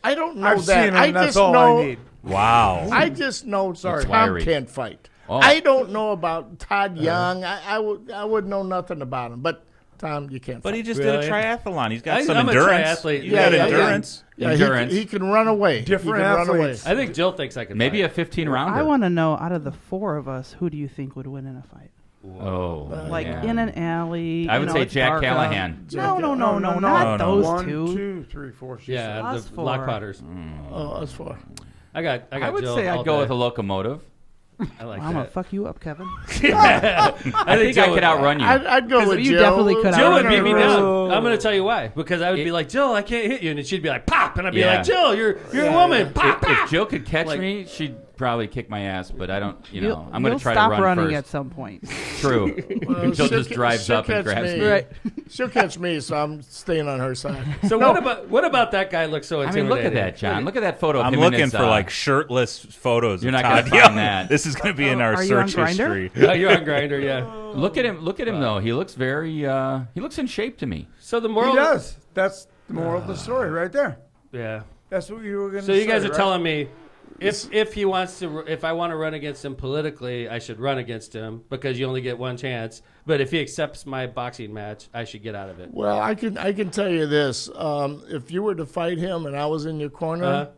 I don't know I've that. seen him. I That's just all know. I need. Wow. I just know Tom wiry. can't fight. Oh. I don't know about Todd Young. I would know nothing about him. But Tom, you can't But fight. he just Really? did a triathlon. He's got I'm some a endurance. triathlete. He's Yeah, got yeah, endurance. Yeah, Endurance. he can run away. Different he can run away. athletes. I think Jill thinks I can Maybe a fight. 15-rounder. I want to know, out of the four of us, who do you think would win in a fight? Oh. Like yeah. in an alley. I you would know, say it's Jack dark out. Callahan. No, No, not those 1, two. 2, 3, 4. She Yeah, Us the four. lock potters. Oh, that's far. I got I would Jill say all I'd go day. with a locomotive. I like I'm gonna that. fuck you up, Kevin. I think I Jill could would- outrun you. I'd go with you Jill. definitely could Jill would outrun beat me her. down. I'm going to tell you why. Because I would be like, Jill, I can't hit you. And she'd be like, pop. And I'd be Yeah. like, Jill, you're a woman. Pop, If pop. Jill could catch Like- me, she'd probably kick my ass. But I don't, You'll- I'm going you'll to try to stop run running first. at some point. True. Well, Jill she'll just ca- drives she'll up and catch grabs me. me. Right. She'll catch me, so I'm staying on her side. So what about that guy looks so I intimidating? mean, look at that, John. Look at that photo of I'm him looking in his, for like shirtless photos. You're of not gonna Todd find Young. that. This is going to be in our Are you on search Grindr? history. You're on Grindr, yeah. Look at him though. He looks very he looks in shape to me. So the He moral... does. That's the moral of the story right there. Yeah. That's what you were going to So say. you guys are right? telling me if he wants to, if I want to run against him politically, I should run against him because you only get one chance. But if he accepts my boxing match, I should get out of it. Well, I can tell you this: if you were to fight him and I was in your corner, Uh-huh.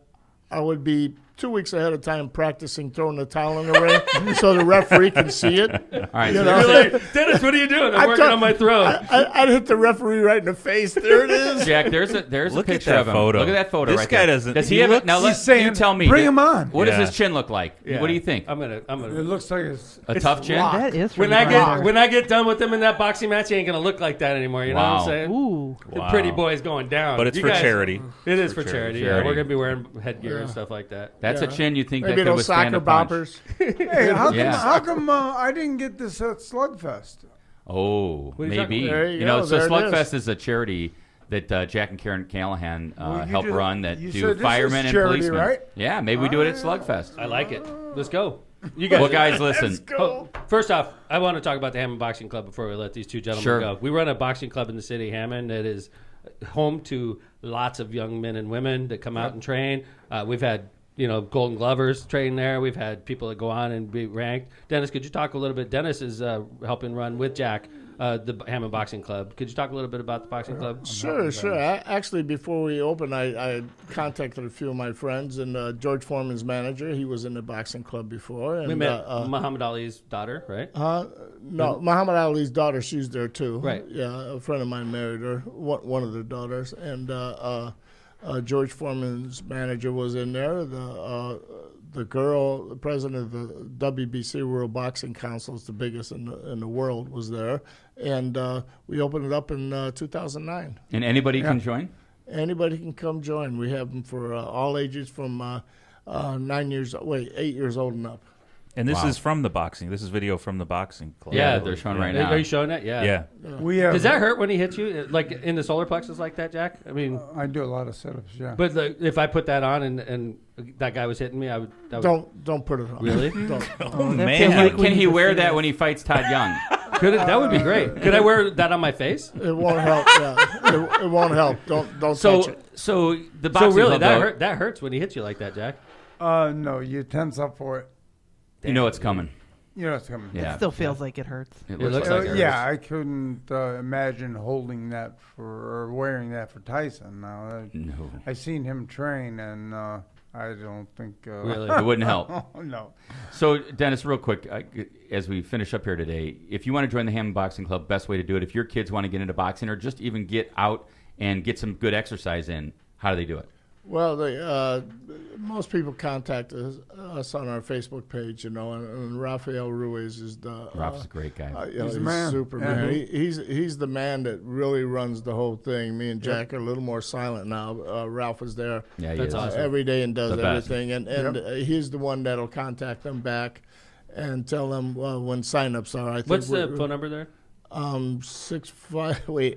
I would be 2 weeks ahead of time practicing throwing the towel in the ring so the referee can see it. All right. You so know? You're like, Dennis, what are you doing? I'm working on my throw. I'd hit the referee right in the face. There it is. Jack, there's a Look at picture that of him. photo. Look at that photo This right guy there. doesn't- Does he he have looks- it? Now He's let saying, you tell me. bring him on. What does Yeah. his chin look like? Yeah. What do you think? I'm gonna. It looks like it's A tough chin? rock. That is When from I Grindr. get done with him in that boxing match, he ain't gonna look like that anymore. You know what Wow. I'm saying? Ooh. The Wow. pretty boy's going down. But it's You for guys- charity. It is for charity. Yeah, Charity. we're gonna be wearing headgear and stuff like that. That's a chin you think Maybe that could those withstand soccer a punch. boppers. Hey, Yeah. how come I didn't get this at Slugfest? Oh, are you maybe. talking about? There you know, go, so there it Slugfest is a charity that Jack and Karen Callahan Well, you help just- run that you do said this is firemen and charity, policemen. right? Yeah, maybe we do it at Slugfest. I like it. Let's go. You guys. Well, guys, listen. Oh, first off, I want to talk about the Hammond Boxing Club before we let these two gentlemen Sure. go. We run a boxing club in the city of Hammond that is home to lots of young men and women that come out and train. We've had Golden Glovers train there. We've had people that go on and be ranked. Dennis, could you talk a little bit? Dennis is helping run with Jack the Hammond Boxing Club. Could you talk a little bit about the boxing club? Sure. Actually, before we opened, I contacted a few of my friends, and George Foreman's manager, he was in the boxing club before. And, We met Muhammad Ali's daughter, right? No, Muhammad Ali's daughter, she's there too. Right. Yeah, a friend of mine married her, one of the daughters, and George Foreman's manager was in there. The girl, the president of the WBC World Boxing Council, is the biggest in the world, was there, and we opened it up in 2009. And anybody can join? Anybody can come join. We have them for all ages from 8 years old and up. And this is from the boxing. This is video from the boxing club. Yeah, they're showing right now. Are you showing that? Yeah. Yeah. We have, Does that hurt when he hits you, like in the solar plexus like that, Jack? I mean, I do a lot of sit-ups, yeah. but if I put that on and that guy was hitting me, I would. Don't put it on. Really? Don't. Oh, that man. feels like we Can need he to wear see that when he fights Todd Young? That would be great. Could I wear that on my face? It won't help. Yeah, it won't help. Don't touch it. So the So boxing really, club, that hurts when he hits you like that, Jack. No, you tense up for it. you know it's coming. You know it's coming. Yeah. It still feels like it hurts. It looks like it hurts. Yeah, I couldn't imagine holding that or wearing that for Tyson. Now, No. I seen him train, and I don't think Really? It wouldn't help. no. So, Dennis, real quick, as we finish up here today, if you want to join the Hammond Boxing Club, best way to do it, if your kids want to get into boxing or just even get out and get some good exercise in, how do they do it? Well, most people contact us on our Facebook page, and Rafael Ruiz is the. Ralph's a great guy. He's the man. super Yeah. man. He's the man that really runs the whole thing. Me and Jack are a little more silent now. Ralph is there Yeah, he That's is. awesome. every day and does The best. everything, and he's the one that'll contact them back and tell them when signups are. I think What's the phone number there?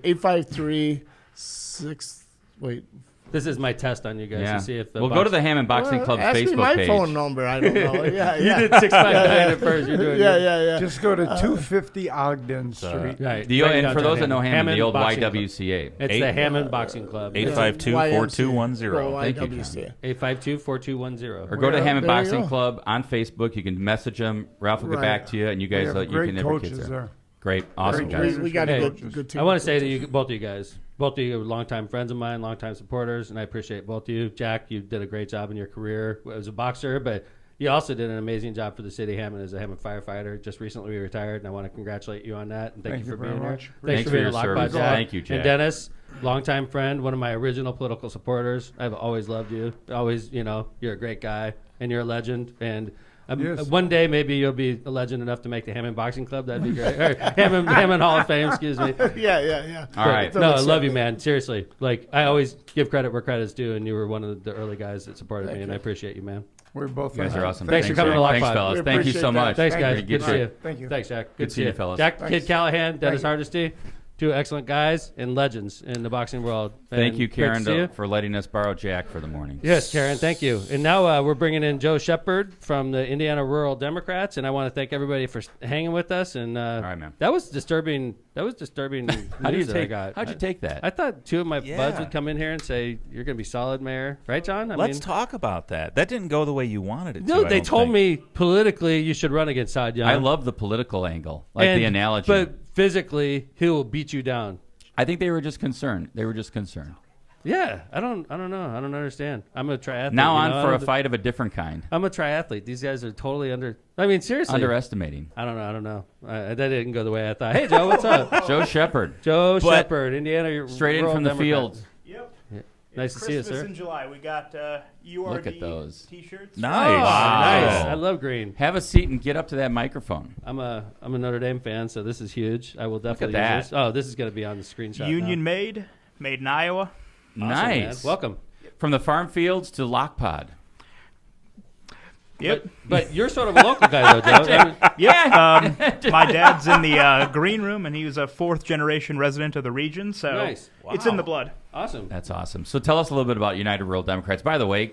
853 6. Wait. This is my test on you guys Yeah. to see if the We'll go to the Hammond Boxing Well, Club's ask me Facebook my page. phone number. I don't know. Yeah, You yeah. did 659 at first. You're doing Yeah. Just go to 250 Ogden Street. Right. The, right and for downtown those that know Hammond, the old Boxing Club. YWCA. It's the Hammond Boxing Club. 852-4210. Thank you, YWCA. 852-4210. Or go to Well, Hammond there you Boxing go. Club on Facebook. You can message them. Ralph will get Right. back to you, and you We guys have you great can never kids coaches there. there. Great, awesome Great guys. We got a Hey, good team. I want to say to you, both of you guys, both of you are longtime friends of mine, longtime supporters, and I appreciate both of you. Jack, you did a great job in your career as a boxer, but you also did an amazing job for the city of Hammond as a Hammond firefighter. Just recently retired, and I want to congratulate you on that. And thank you for very being here. much. Thanks Thanks for for being your a Lockpod, service. Jack. Thank you, Jack. And Dennis, longtime friend, one of my original political supporters. I've always loved you. Always, you're a great guy, and you're a legend. And Yes. one day maybe you'll be a legend enough to make the Hammond Boxing Club. That'd be great. Or Hammond Hall of Fame. Excuse me. Yeah. All right. No, I love you, man. Seriously. Like, I always give credit where credit's due, and you were one of the early guys that supported me, and I appreciate you, man. We're both You guys are awesome. Thanks for coming to Lockpod. Thanks, fellas. We Thank you so appreciate that. much. Thanks, guys. Good Good to see you. Thank you. Thanks, Jack. Good to seeing you, fellas. Jack, Thanks. Kid Callahan, Dennis you. Hardesty, two excellent guys and legends in the boxing world. Thank And you, great to Karen, see you. for letting us borrow Jack for the morning. Yes, Karen, thank you. And now we're bringing in Joe Shepard from the Indiana Rural Democrats, and I want to thank everybody for hanging with us. And right, man. that was disturbing. That was disturbing news that I got. How'd you take that? I thought two of my Yeah. buds would come in here and say, "You're going to be solid, Mayor." Right, John? Let's talk about that. That didn't go the way you wanted it to. No, I they don't told think. me politically you should run against Todd Young. I love the political angle, like the analogy. But physically, he will beat you down. I think they were just concerned. Yeah, I don't know. I don't understand. I'm a triathlete. Now you know? on for a fight of a different kind. I'm a triathlete. These guys are totally I mean, seriously. Underestimating. I don't know. That didn't go the way I thought. Hey, Joe, what's up? Joe Shepard. Joe But- Shepard, Indiana. Straight in Rural from the Democrat. fields. Yep. Nice to see you, Christmas sir. in July. We got URD Look at those. T-shirts. Nice. Oh, Wow. nice. I love green. Have a seat and get up to that microphone. I'm a Notre Dame fan, so this is huge. I will definitely that. use this. Oh, this is going to be on the screenshot. Union now. made in Iowa. Awesome, Nice. man. Welcome. From the farm fields to Lockpod. Yep. But you're sort of a local guy, though, Joe. I mean, Yeah. My dad's in the green room, and he was a fourth-generation resident of the region, so Nice. it's in the blood. awesome. That's awesome. So tell us a little bit about United Rural Democrats. By the way,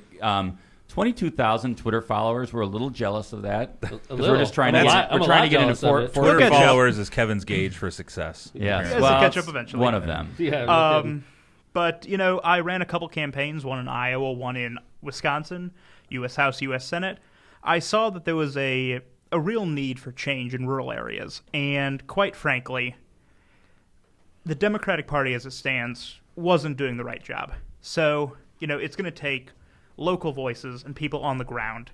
22,000 Twitter followers. We're a little jealous of that. A 'Cause little. We're just trying I'm to a get, lot- I'm we're a trying lot to get into jealous of it. Twitter We'll catch up. followers is Kevin's gauge for success. Yes. guys will Well, catch it's up eventually. one of them. Yeah. no kidding. But, I ran a couple campaigns, one in Iowa, one in Wisconsin, U.S. House, U.S. Senate. I saw that there was a real need for change in rural areas. And quite frankly, the Democratic Party as it stands wasn't doing the right job. So, it's going to take local voices and people on the ground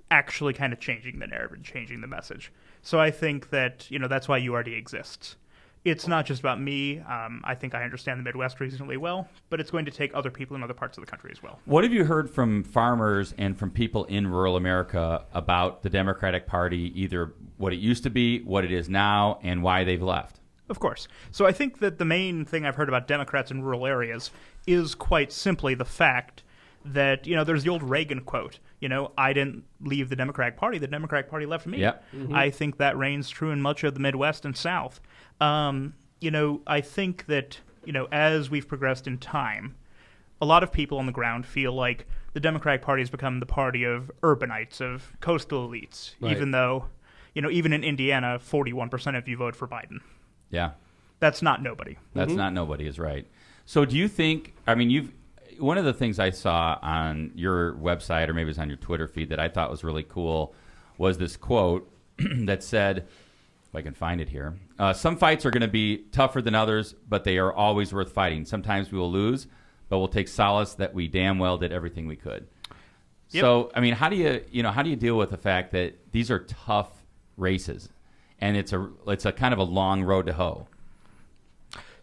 actually kind of changing the narrative and changing the message. So I think that, that's why URD exists. It's not just about me. I think I understand the Midwest reasonably well, but it's going to take other people in other parts of the country as well. What have you heard from farmers and from people in rural America about the Democratic Party, either what it used to be, what it is now, and why they've left? Of course. So I think that the main thing I've heard about Democrats in rural areas is quite simply the fact that, there's the old Reagan quote, I didn't leave the Democratic Party, the Democratic Party left me. Yep. Mm-hmm. I think that reigns true in much of the Midwest and South. I think that, as we've progressed in time, a lot of people on the ground feel like the Democratic Party has become the party of urbanites, of coastal elites, right. Even though, even in Indiana, 41% of you vote for Biden. Yeah. That's not nobody. That's not nobody is right. So do you think, one of the things I saw on your website, or maybe it's on your Twitter feed, that I thought was really cool was this quote that said, if I can find it here, some fights are going to be tougher than others, but they are always worth fighting. Sometimes we will lose, but we'll take solace that we damn well did everything we could. Yep. So, how do you deal with the fact that these are tough races, and it's a kind of a long road to hoe?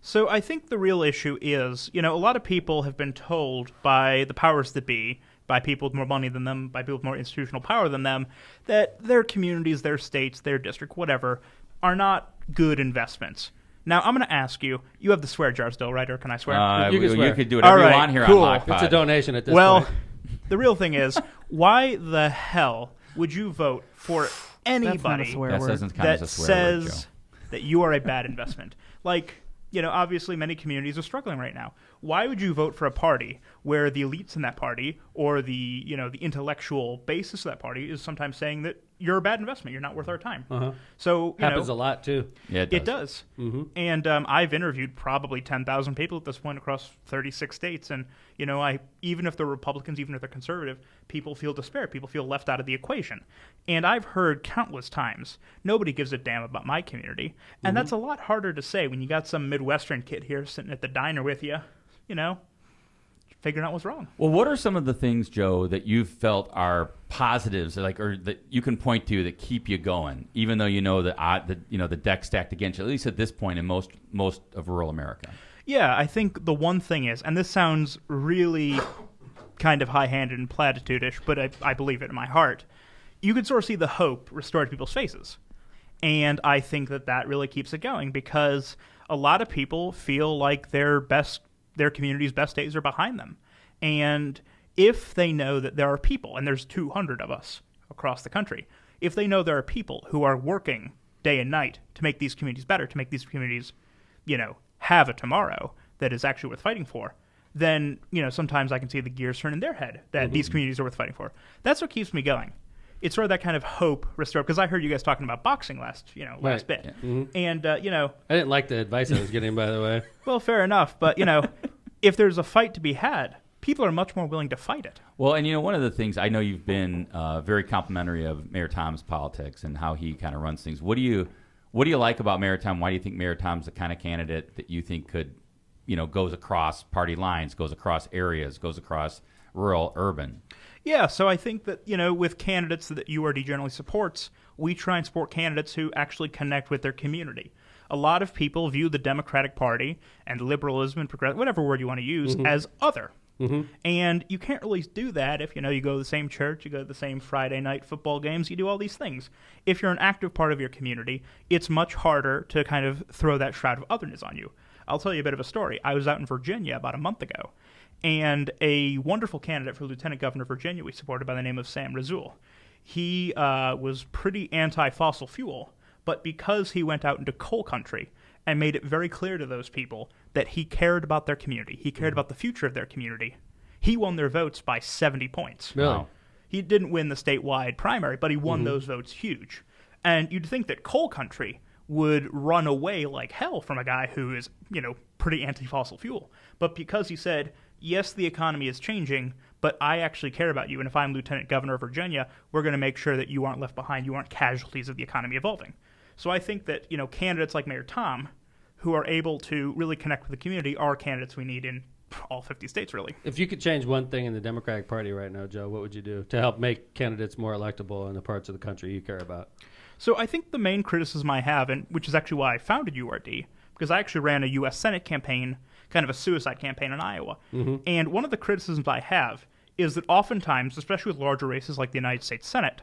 So I think the real issue is, a lot of people have been told by the powers that be, by people with more money than them, by people with more institutional power than them, that their communities, their states, their district, whatever, are not good investments. Now, I'm going to ask you, you have the swear jar still, right? Or can I swear? You can swear. You could do whatever you want here cool. on Lockpod. It's a donation at this point. point. The real thing is, why the hell would you vote for anybody that says that you are a bad investment? Obviously many communities are struggling right now. Why would you vote for a party where the elites in that party or the intellectual basis of that party is sometimes saying that you're a bad investment, you're not worth our time? Uh-huh. So happens a lot too. Yeah, it does. Mm-hmm. And I've interviewed probably 10,000 people at this point across 36 states, and even if they're Republicans, even if they're conservative, people feel despair. People feel left out of the equation. And I've heard countless times, nobody gives a damn about my community, and that's a lot harder to say when you got some Midwestern kid here sitting at the diner with you, figuring out what's wrong. Well, what are some of the things, Joe, that you've felt are positives, or that you can point to that keep you going, even though the deck stacked against you, at least at this point in most of rural America? Yeah, I think the one thing is, and this sounds really kind of high-handed and platitude-ish, but I believe it in my heart, you can sort of see the hope restored to people's faces. And I think that really keeps it going, because a lot of people feel like their community's best days are behind them. And if they know that there are people, and there's 200 of us across the country, if they know there are people who are working day and night to make these communities better, to make these communities, have a tomorrow that is actually worth fighting for, then, sometimes I can see the gears turn in their head that these communities are worth fighting for. That's what keeps me going. It's sort of that kind of hope restored, because I heard you guys talking about boxing last bit. Yeah. Mm-hmm. And, I didn't like the advice I was getting, by the way. Well, fair enough. But, if there's a fight to be had, people are much more willing to fight it. Well, and, one of the things, I know you've been very complimentary of Mayor Tom's politics and how he kind of runs things. What do you like about Mayor Tom? Why do you think Mayor Tom's the kind of candidate that you think could, goes across party lines, goes across areas, goes across rural, urban? Yeah, so I think that, with candidates that URD generally supports, we try and support candidates who actually connect with their community. A lot of people view the Democratic Party and liberalism and progressive, whatever word you want to use, as other. Mm-hmm. And you can't really do that if, you go to the same church, you go to the same Friday night football games, you do all these things. If you're an active part of your community, it's much harder to kind of throw that shroud of otherness on you. I'll tell you a bit of a story. I was out in Virginia about a month ago, and a wonderful candidate for Lieutenant Governor of Virginia we supported by the name of Sam Razul. He was pretty anti-fossil fuel, but because he went out into coal country and made it very clear to those people that he cared about their community, he cared about the future of their community, he won their votes by 70 points. Really? Wow. He didn't win the statewide primary, but he won those votes huge. And you'd think that coal country would run away like hell from a guy who is, pretty anti-fossil fuel. But because he said, yes, the economy is changing, but I actually care about you, and if I'm Lieutenant Governor of Virginia, we're going to make sure that you aren't left behind, you aren't casualties of the economy evolving. So I think that, candidates like Mayor Tom who are able to really connect with the community are candidates we need in all 50 states, really. If you could change one thing in the Democratic Party right now, Joe, what would you do to help make candidates more electable in the parts of the country you care about? So I think the main criticism I have, and which is actually why I founded URD, because I actually ran a U.S. Senate campaign, kind of a suicide campaign in Iowa. And one of the criticisms I have is that oftentimes, especially with larger races like the United States Senate,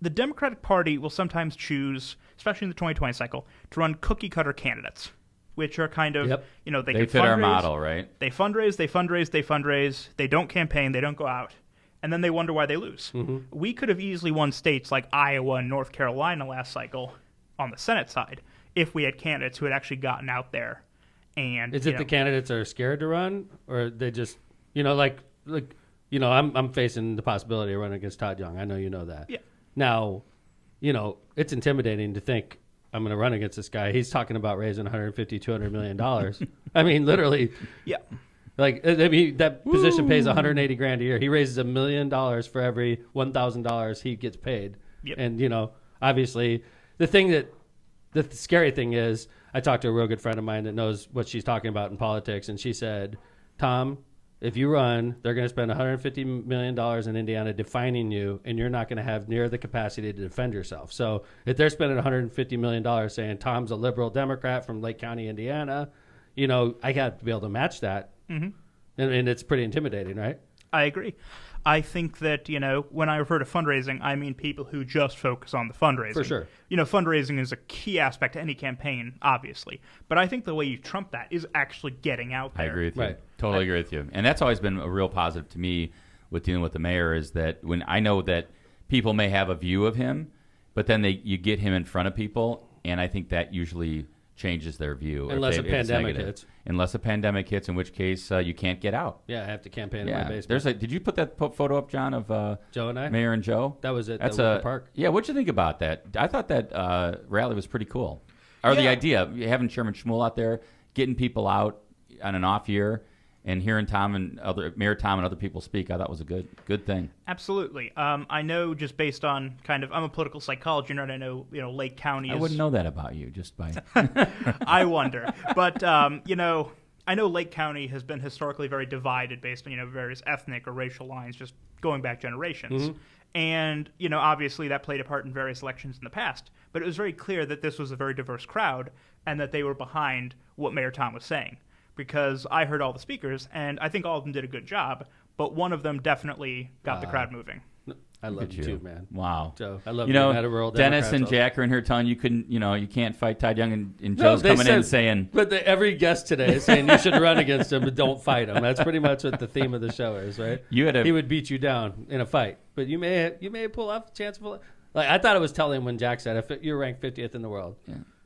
the Democratic Party will sometimes choose, especially in the 2020 cycle, to run cookie-cutter candidates, which are kind of, they can fit fundraise, our model, right? They fundraise, they don't campaign, they don't go out, and then they wonder why they lose. We could have easily won states like Iowa and North Carolina last cycle on the Senate side if we had candidates who had actually gotten out there. And is it the candidates are scared to run, or they just, I'm facing the possibility of running against Todd Young. I know you know that. Yeah. Now, it's intimidating to think I'm going to run against this guy. He's talking about raising $150, $200 million. I mean, literally. Yeah. That position pays $180,000 a year. He raises $1 million for every $1,000 he gets paid. Yep. And, obviously, the scary thing is, I talked to a real good friend of mine that knows what she's talking about in politics, and she said, Tom, if you run, they're going to spend $150 million in Indiana defining you, and you're not going to have near the capacity to defend yourself. So if they're spending $150 million saying Tom's a liberal Democrat from Lake County, Indiana, I got to be able to match that. And it's pretty intimidating, right? I agree. I think that, when I refer to fundraising, I mean people who just focus on the fundraising. For sure. Fundraising is a key aspect to any campaign, obviously. But I think the way you trump that is actually getting out there. I agree with you. Right. Totally agree with you. And that's always been a real positive to me with dealing with the mayor, is that when I know that people may have a view of him, but then you get him in front of people, and I think that usually changes their view. Unless a pandemic negative. hits. Unless a pandemic hits, in which case you can't get out. Yeah, I have to campaign in my basement. Did you put that photo up, John, of Joe and I? Mayor and Joe? That was it. That's the park. Yeah, what'd you think about that? I thought that rally was pretty cool. Or the idea of having Chairman Schmuel out there, getting people out on an off year, and hearing Mayor Tom and other people speak, I thought was a good thing. Absolutely. I know, just based on I'm a political psychology nerd. I know, Lake County is... I wouldn't know that about you, just by... I wonder. But, I know Lake County has been historically very divided based on, various ethnic or racial lines just going back generations. And, obviously that played a part in various elections in the past. But it was very clear that this was a very diverse crowd and that they were behind what Mayor Tom was saying. Because I heard all the speakers, and I think all of them did a good job, but one of them definitely got the crowd moving. I love you too, man. Wow. Joe, I love you. Rural Dennis and Jack are in here telling you you can't fight Todd Young, and Joe's coming in saying... But every guest today is saying you should run against him, but don't fight him. That's pretty much what the theme of the show is, right? He would beat you down in a fight, but you may pull off a chance of... I thought it was telling when Jack said, if you're ranked 50th in the world,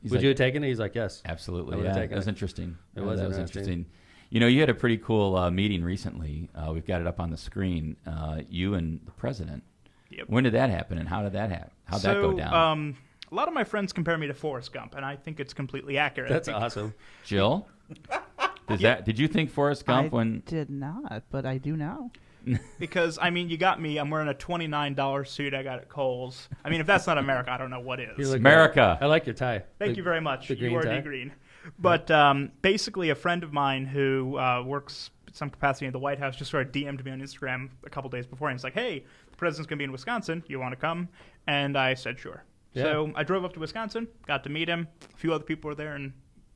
would you have taken it? He's like, yes. Absolutely, yeah. That was interesting. It was interesting. You had a pretty cool meeting recently. We've got it up on the screen. You and the president. Yep. When did that happen, and how did that happen? How'd that go down? A lot of my friends compare me to Forrest Gump, and I think it's completely accurate. That's awesome. Jill? Did you think Forrest Gump when... I did not, but I do now. Because, you got me. I'm wearing a $29 suit I got at Kohl's. If that's not America, I don't know what is. America. I like your tie. Thank you very much. The green tie. Green. But basically, a friend of mine who works in some capacity in the White House just sort of DM'd me on Instagram a couple days before, and he's like, hey, the president's going to be in Wisconsin. You want to come? And I said, sure. Yeah. So I drove up to Wisconsin, got to meet him. A few other people were there, and...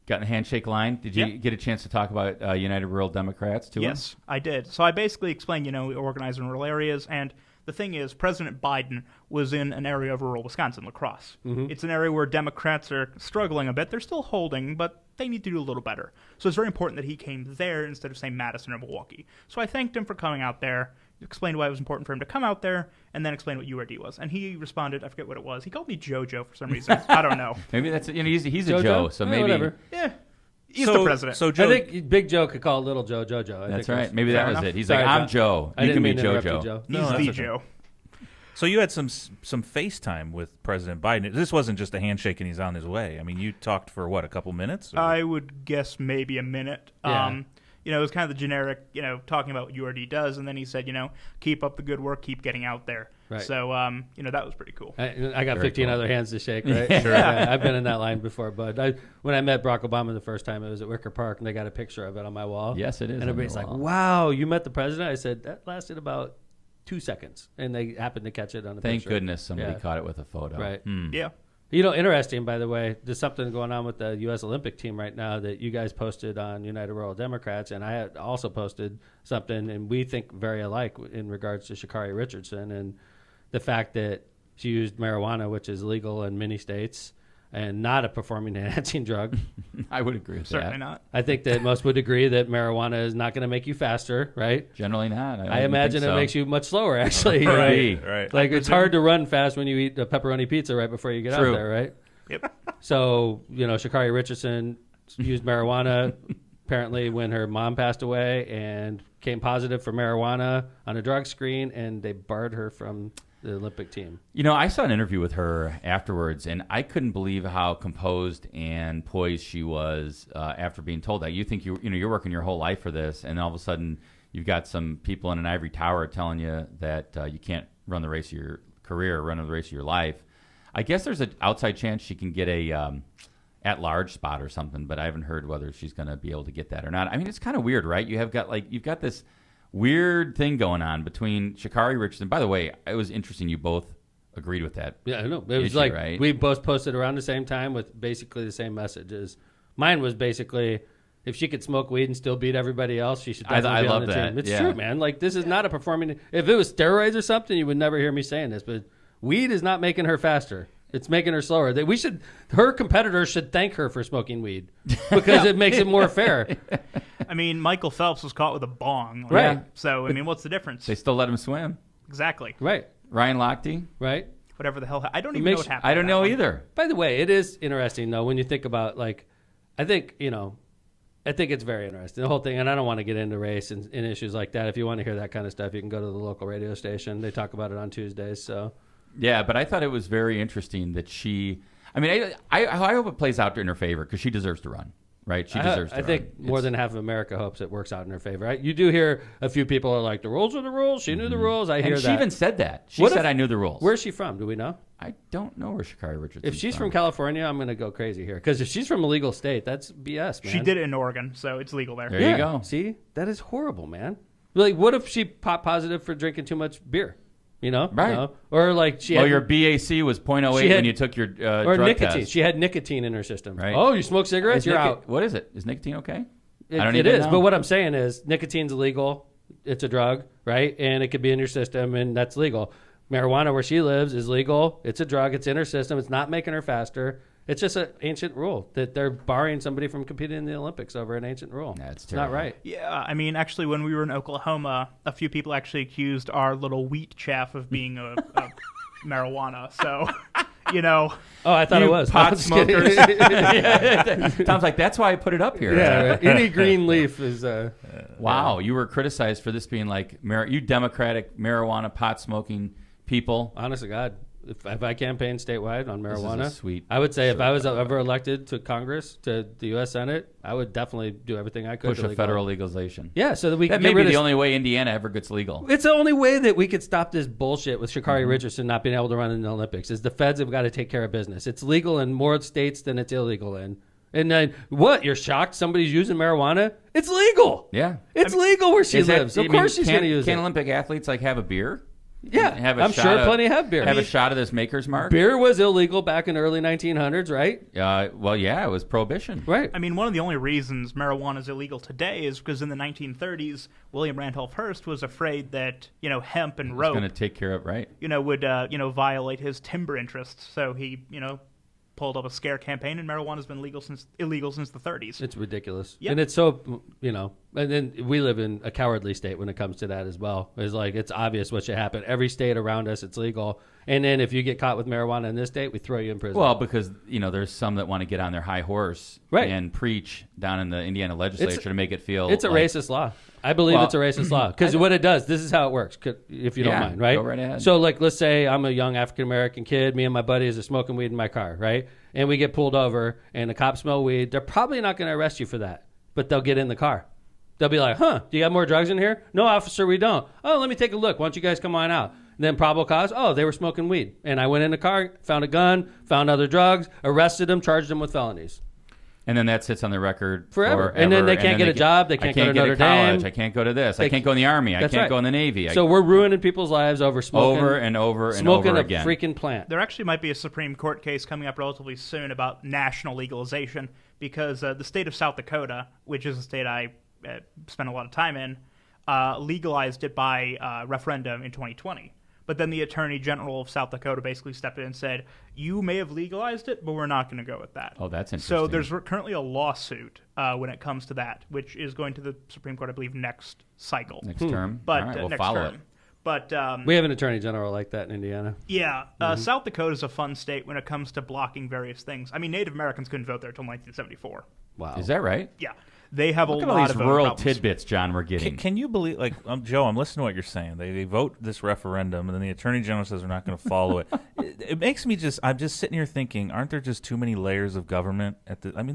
Got in a handshake line. Did you get a chance to talk about United Rural Democrats to him? Yes, I did. So I basically explained, we organize in rural areas, and the thing is, President Biden was in an area of rural Wisconsin, La Crosse. It's an area where Democrats are struggling a bit. They're still holding, but they need to do a little better. So it's very important that he came there instead of, say, Madison or Milwaukee. So I thanked him for coming out there, explained why it was important for him to come out there, and then explained what URD was. And he responded, I forget what it was. He called me JoJo for some reason. I don't know. Maybe that's he's a Joe, so maybe whatever. Yeah. He's the president. So Joe, I think Big Joe could call Little Joe JoJo. That's right. Maybe that was it. He's Sorry, like, I'm Joe. You can be JoJo. Joe. He's the Joe. So you had some FaceTime with President Biden. This wasn't just a handshake and he's on his way. You talked for what, a couple minutes? Or? I would guess maybe a minute. Yeah. It was kind of the generic, talking about what URD does, and then he said, keep up the good work, keep getting out there. Right. So, that was pretty cool. I got Very 15 cool. other hands to shake, right? Yeah. Sure. Yeah, I've been in that line before, but when I met Barack Obama the first time, it was at Wicker Park, and they got a picture of it on my wall. Yes, it is. And on everybody's your like, wall. wow, you met the president? I said, that lasted about 2 seconds, and they happened to catch it on the Thank picture. goodness somebody Yeah. caught it with a photo. Right. Yeah. Interesting, by the way, there's something going on with the U.S. Olympic team right now that you guys posted on United Rural Democrats, and I had also posted something, and we think very alike in regards to Sha'Carri Richardson and the fact that she used marijuana, which is legal in many states, and not a performance-enhancing drug. I would agree with Certainly that. not. I think that most would agree that marijuana is not going to make you faster, right? Generally not. I imagine it makes you much slower, actually. Right. Right. Like, it's hard to run fast when you eat a pepperoni pizza right before you get True. out there, right? Yep. So, Sha'Carri Richardson used marijuana apparently when her mom passed away and came positive for marijuana on a drug screen, and they barred her from the Olympic team. I saw an interview with her afterwards, and I couldn't believe how composed and poised she was after being told that. You think you're working your whole life for this, and all of a sudden you've got some people in an ivory tower telling you that you can't run the race of your career, run the race of your life. I guess there's an outside chance she can get a at-large spot or something, but I haven't heard whether she's going to be able to get that or not. I mean, it's kind of weird, right? You've got this weird thing going on between Sha'Carri Richardson. By the way, it was interesting you both agreed with that. Yeah, I know. It was issue, like right? we both posted around the same time with basically the same messages. Mine was basically, if she could smoke weed and still beat everybody else, she should definitely be on love the that. team. It's Yeah. true, man. Like, this is not a performing. If it was steroids or something, you would never hear me saying this. But weed is not making her faster. It's making her slower. Her competitors should thank her for smoking weed because it makes it more fair. I mean, Michael Phelps was caught with a bong. Like, Right. So, what's the difference? They still let him swim. Exactly. Right. Ryan Lochte? Right. Whatever the hell. I don't even know makes- what happened. I don't to that know one. either. By the way, it is interesting though when you think about I think it's very interesting, the whole thing. And I don't want to get into race and issues like that. If you want to hear that kind of stuff, you can go to the local radio station. They talk about it on Tuesdays. So Yeah, but I thought it was very interesting that she. I mean, I hope it plays out in her favor because she deserves to run, right? She deserves to I run. think more than half of America hopes it works out in her favor. Right? You do hear a few people are like, the rules are the rules. She knew the rules. I hear And she that. even said that. She What said, if- I knew the rules. Where's she from? Do we know? I don't know where Sha'Carri Richardson If she's from California, I'm going to go crazy here. Because if she's from a legal state, that's BS, man. She did it in Oregon, so it's legal there. There you go. See? That is horrible, man. Like, what if she popped positive for drinking too much beer? Right. Or like she Well, had, your BAC was 0.08 She had- when you took your or drug nicotine. test. She had nicotine in her system. Right. Oh, you smoke cigarettes? Is You're nico- out. What is it? Is nicotine okay? It, I don't it even is. know. But what I'm saying is nicotine's illegal. It's a drug, right? And it could be in your system, and that's legal. Marijuana, where she lives, is legal. It's a drug. It's in her system. It's not making her faster. It's just an ancient rule that they're barring somebody from competing in the Olympics over an ancient rule. That's it's not terrible. right. Yeah, actually, when we were in Oklahoma, a few people actually accused our little wheat chaff of being a marijuana. So, Oh, I thought You it was. pot I'm just kidding. smokers. Tom's like, that's why I put it up here. Yeah, right. Any green leaf is. Wow, you were criticized for this being like you Democratic marijuana pot smoking people. Honest to God, if I campaigned statewide on This is a marijuana, sweet I would say if shirt, I was by the ever elected to Congress, to the U.S. Senate, I would definitely do everything I could Push to a federal legalization. Yeah, so that we That can may get be rid the of. only way Indiana ever gets legal. It's the only way that we could stop this bullshit with Sha'Carri Richardson not being able to run in the Olympics. Is the feds have got to take care of business. It's legal in more states than it's illegal in. And then what? You're shocked somebody's using marijuana? It's legal. Yeah. It's legal where she Is that- lives. Of I mean, course she's going to use Can it. Olympic athletes have a beer? Yeah, Have a I'm shot sure of- plenty have beer. Have a shot of this Maker's Mark? Beer was illegal back in the early 1900s, right? Well, yeah, it was prohibition. Right. one of the only reasons marijuana is illegal today is because in the 1930s, William Randolph Hearst was afraid that, hemp and It's rope, going to take care of right. would, violate his timber interests. So he, pulled up a scare campaign, and marijuana has been illegal since the 30s. It's ridiculous. Yep. And it's so, and then we live in a cowardly state when it comes to that as well. It's like, it's obvious what should happen. Every state around us, it's legal. And then if you get caught with marijuana in this state, we throw you in prison. Well, because, there's some that want to get on their high horse Right. and preach down in the Indiana legislature to make it feel it's a like, racist law. I believe it's a racist law. Because what it does, this is how it works, if you don't mind, right? go right ahead. So, let's say I'm a young African-American kid. Me and my buddies are smoking weed in my car, right? And we get pulled over, and the cops smell weed. They're probably not going to arrest you for that, but they'll get in the car. They'll be like, do you have more drugs in here? No, officer, we don't. Oh, let me take a look. Why don't you guys come on out? Then probable cause, they were smoking weed. And I went in the car, found a gun, found other drugs, arrested them, charged them with felonies. And then that sits on the record forever. And then they can't get a job. They can't go to Notre college. Dame. I can't go to this. I can't go in the Army. I can't go in the Navy. So we're ruining people's lives over smoking. Over and over and smoking over a again. freaking plant. There actually might be a Supreme Court case coming up relatively soon about national legalization because the state of South Dakota, which is a state I spent a lot of time in, legalized it by referendum in 2020. But then the Attorney General of South Dakota basically stepped in and said, you may have legalized it, but we're not going to go with that. Oh, that's interesting. So there's currently a lawsuit when it comes to that, which is going to the Supreme Court, I believe, next cycle. Next term. But All right, we'll next follow term. it. But we have an Attorney General like that in Indiana. yeah, South Dakota is a fun state when it comes to blocking various things. I mean, Native Americans couldn't vote there until 1974. Wow. Is that right? Yeah. They have Look a at all lot these of rural problems. tidbits, John, we're getting. Can you believe, Joe, I'm listening to what you're saying. They vote this referendum, and then the Attorney General says we're not going to follow it. It makes me I'm just sitting here thinking, aren't there just too many layers of government?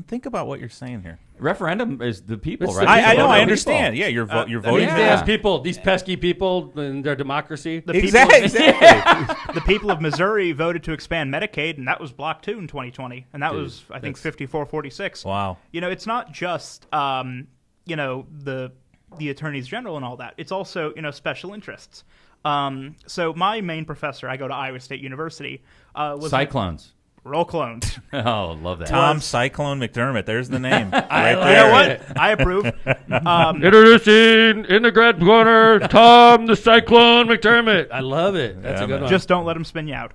Think about what you're saying here. Referendum is the people, It's right? the I know, people. I understand. Yeah, you're voting. These Yeah. damn people, these pesky people and their democracy. The people, Exactly. the people of Missouri voted to expand Medicaid, and that was blocked too in 2020. And that was, I think, 54-46. Wow. It's not just, the attorneys general and all that. It's also, special interests. So my main professor, I go to Iowa State University, was Cyclones. Roll clones. Oh, love that. Tom Cyclone McDermott. There's the name. You know what? I approve. Introducing in the grad corner, Tom the Cyclone McDermott. I love it. That's a good one. Just don't let them spin you out.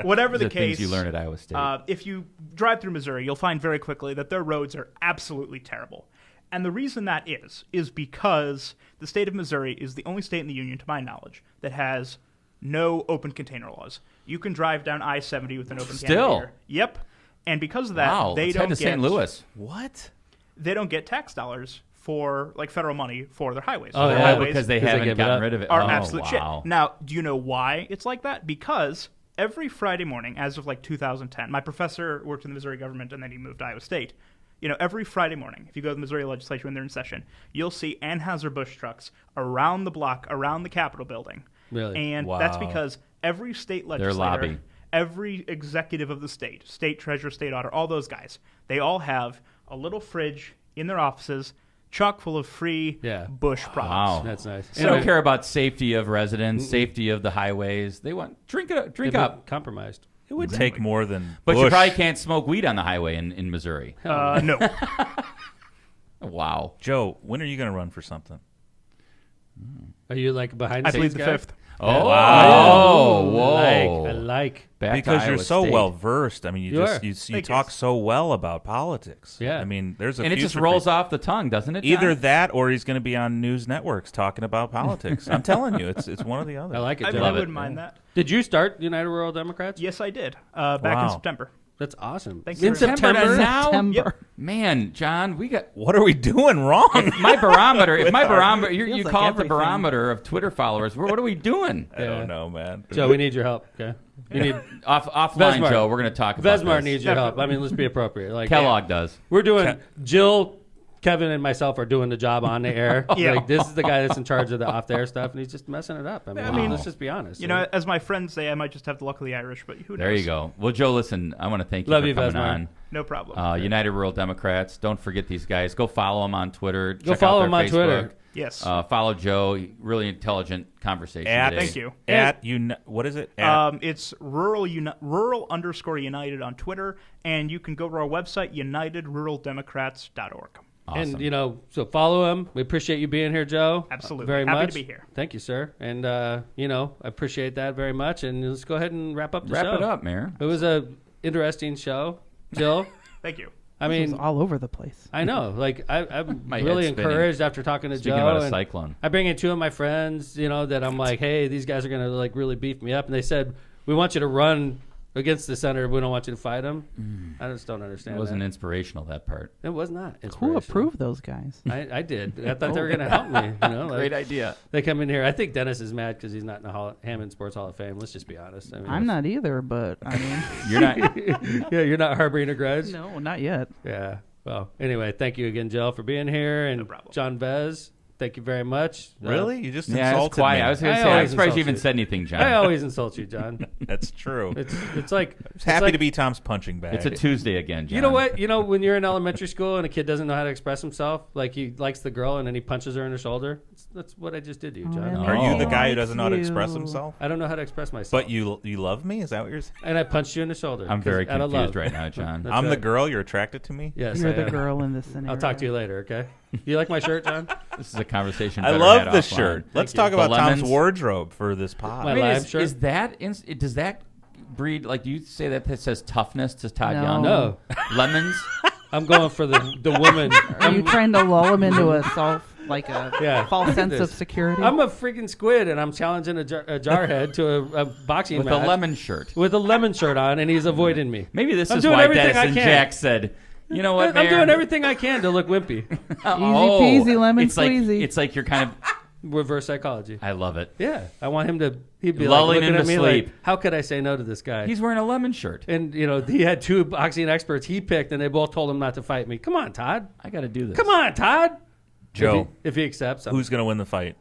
Whatever the case, things you learn at Iowa State. if you drive through Missouri, you'll find very quickly that their roads are absolutely terrible. And the reason that is because the state of Missouri is the only state in the union, to my knowledge, that has no open container laws. You can drive down I-70 with an open can of beer. Yep. And because of that, Wow, they let's don't head to St. Louis. What? They don't get tax dollars for federal money for their highways. Oh, their yeah, highways Because they Because they haven't gave it gotten up. rid of it. are Oh, absolute wow. shit. Now, do you know why it's like that? Because every Friday morning, as of 2010, my professor worked in the Missouri government and then he moved to Iowa State. Every Friday morning, if you go to the Missouri legislature when they're in session, you'll see Anheuser-Busch trucks around the block, around the Capitol building. Really? And Wow. that's because every state legislator, lobby. every executive of the state treasurer, state auditor, all those guys, they all have a little fridge in their offices chock full of free Bush products. Wow. That's nice. They don't care about safety of residents, safety of the highways. They want drink up. Compromised. It would take more than But Bush. you probably can't smoke weed on the highway in Missouri. No. Wow. Joe, when are you going to run for something? Are you behind the I scenes plead the guy? fifth. Oh, Wow. whoa. I like. Back to Because you're Iowa so State. well versed. I mean, you are. you Thank talk you. so well about politics. Yeah. I mean, there's a And it just future rolls for you. off the tongue, doesn't it, John? Either that, or he's going to be on news networks talking about politics. I'm telling you, it's one or the other. I like it, I Joe. mean, I wouldn't mind that. Did you start United Rural Democrats? Yes, I did. Back in Wow. September. That's awesome. Thank you In very much. September? now? September. Yep. Man, John, we got What are we doing wrong? my barometer. If my barometer, you Feels like call it the everything. barometer of Twitter followers. What are we doing? I don't know, man. Joe, we need your help. Okay. You need Offline, Vesmar. Joe. We're going to talk about Vesmar this. needs your help. I mean, let's be appropriate. Kellogg does. We're doing Jill, Kevin, and myself are doing the job on the air. Yeah. This is the guy that's in charge of the off-the-air stuff, and he's just messing it up. I mean, let's just be honest. As my friends say, I might just have the luck of the Irish, but who knows? There you go. Well, Joe, listen, I want to thank you Love for you, coming Vesmar. on. No problem. United Rural Democrats. Don't forget these guys. Go follow them on Twitter. Go Check follow out him their on Facebook. Twitter. Yes. Follow Joe. Really intelligent conversation At, today. Thank you. What is it? At, It's rural_united on Twitter, and you can go to our website, unitedruraldemocrats.org. Awesome. And, so follow him. We appreciate you being here, Joe. Absolutely. Very Happy much. to be here. Thank you, sir. And, I appreciate that very much. And let's go ahead and wrap up the show. Wrap it up, Mayor. It was a interesting show. Jill, Thank you. I This mean, was all over the place. I know. I'm My really head's spinning. encouraged after talking to Speaking Joe. about a and cyclone. I bring in two of my friends, that I'm like, hey, these guys are going to really beef me up. And they said, we want you to run against the senator. We don't want you to fight him. I just don't understand It wasn't that. inspirational, that part. It was not Who inspirational. approved those guys? I did. I thought they were going to help me. Great idea. They come in here. I think Dennis is mad because he's not in the Hammond Sports Hall of Fame. Let's just be honest. I mean, I'm not either, but I mean, You're not. Yeah, you're not harboring a grudge. no, not yet. Yeah. Well, anyway, thank you again, Jill, for being here, and No problem. John Vez. thank you very much. Really? You just Yeah, it's insulted quiet. me. I was going to I say, I'm always surprised you insult even you. said anything, John. I always insult you, John. That's true. It's like It's happy to be Tom's punching bag. It's a Tuesday again, John. You know what? You know when you're in elementary school and a kid doesn't know how to express himself, like he likes the girl and then he punches her in the shoulder. That's what I just did to you, John. really? Are you the Oh. guy who doesn't know how to Likes express you. himself? I don't know how to express myself. But you love me? Is that what you're saying? and I punched you in the shoulder. I'm very 'cause out of confused love. right now, John. That's I'm the right. girl. You're attracted to me? Yes, You're I the am. girl in this scenario. I'll talk to you later, okay? You like my shirt, John? This is a conversation. I better love had this offline. shirt. Let's you. talk about The Tom's lemons. wardrobe for this pod. My I mean, lime is, shirt? is that does that breed, like, do you say that says toughness to Todd No. Young? No. Lemons? I'm going for the woman. Are you trying to lull him into a Yeah. false Look at sense this. of security? I'm a freaking squid, and I'm challenging a jarhead to a boxing With match a lemon shirt. with a lemon shirt on, and he's avoiding me. Maybe this I'm is doing why everything Dennis I and can. Jack said, you know what, I'm Mayor? doing everything I can to look wimpy. Easy peasy, lemon it's like, squeezy. it's like you're kind of, Reverse psychology. I love it. Yeah, I want him to. He'd be Lulling like him looking to at me sleep. like, how could I say no to this guy? He's wearing a lemon shirt. And he had two boxing experts he picked, and they both told him not to fight me. Come on, Todd. I got to do this. Come on, Todd. Joe, If he accepts, who's going to win the fight?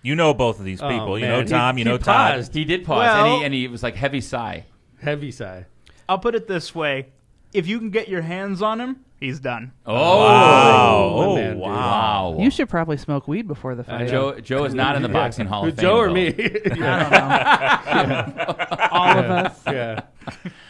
You know both of these Oh, people. You man. know Tom. He You know Todd. paused. He did pause, Well- and he was like heavy sigh. heavy sigh. I'll put it this way: if you can get your hands on him, he's done. Oh, Wow. my Oh, man, dude. wow. You should probably smoke weed before the fight. Joe is not in the boxing hall of fame. Joe or though. me? I don't know. All of us. Yeah.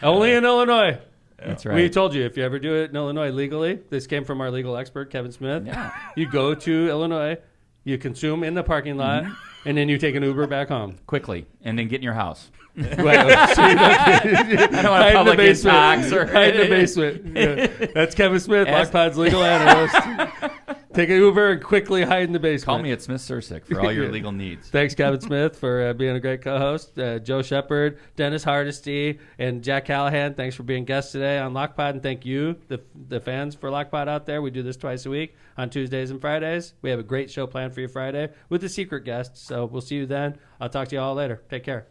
Only in Illinois. That's We right. told you if you ever do it in Illinois legally, this came from our legal expert, Kevin Smith. Yeah. You go to Illinois, you consume in the parking lot, and then you take an Uber back home. Quickly, and then get in your house. Right, so you don't- I don't want hide in the public basement. intox or Hide in the basement. Yeah. That's Kevin Smith, Ask- Lockpod's legal analyst. Take an Uber and quickly hide in the basement. Call me at Smith Sursick for all your legal needs. Thanks, Kevin Smith, for being a great co-host. Joe Shepard, Dennis Hardesty, and Jack Callahan, thanks for being guests today on Lockpod. And thank you, the fans, for Lockpod out there. We do this twice a week on Tuesdays and Fridays. We have a great show planned for you Friday with a secret guest. So we'll see you then. I'll talk to you all later. Take care.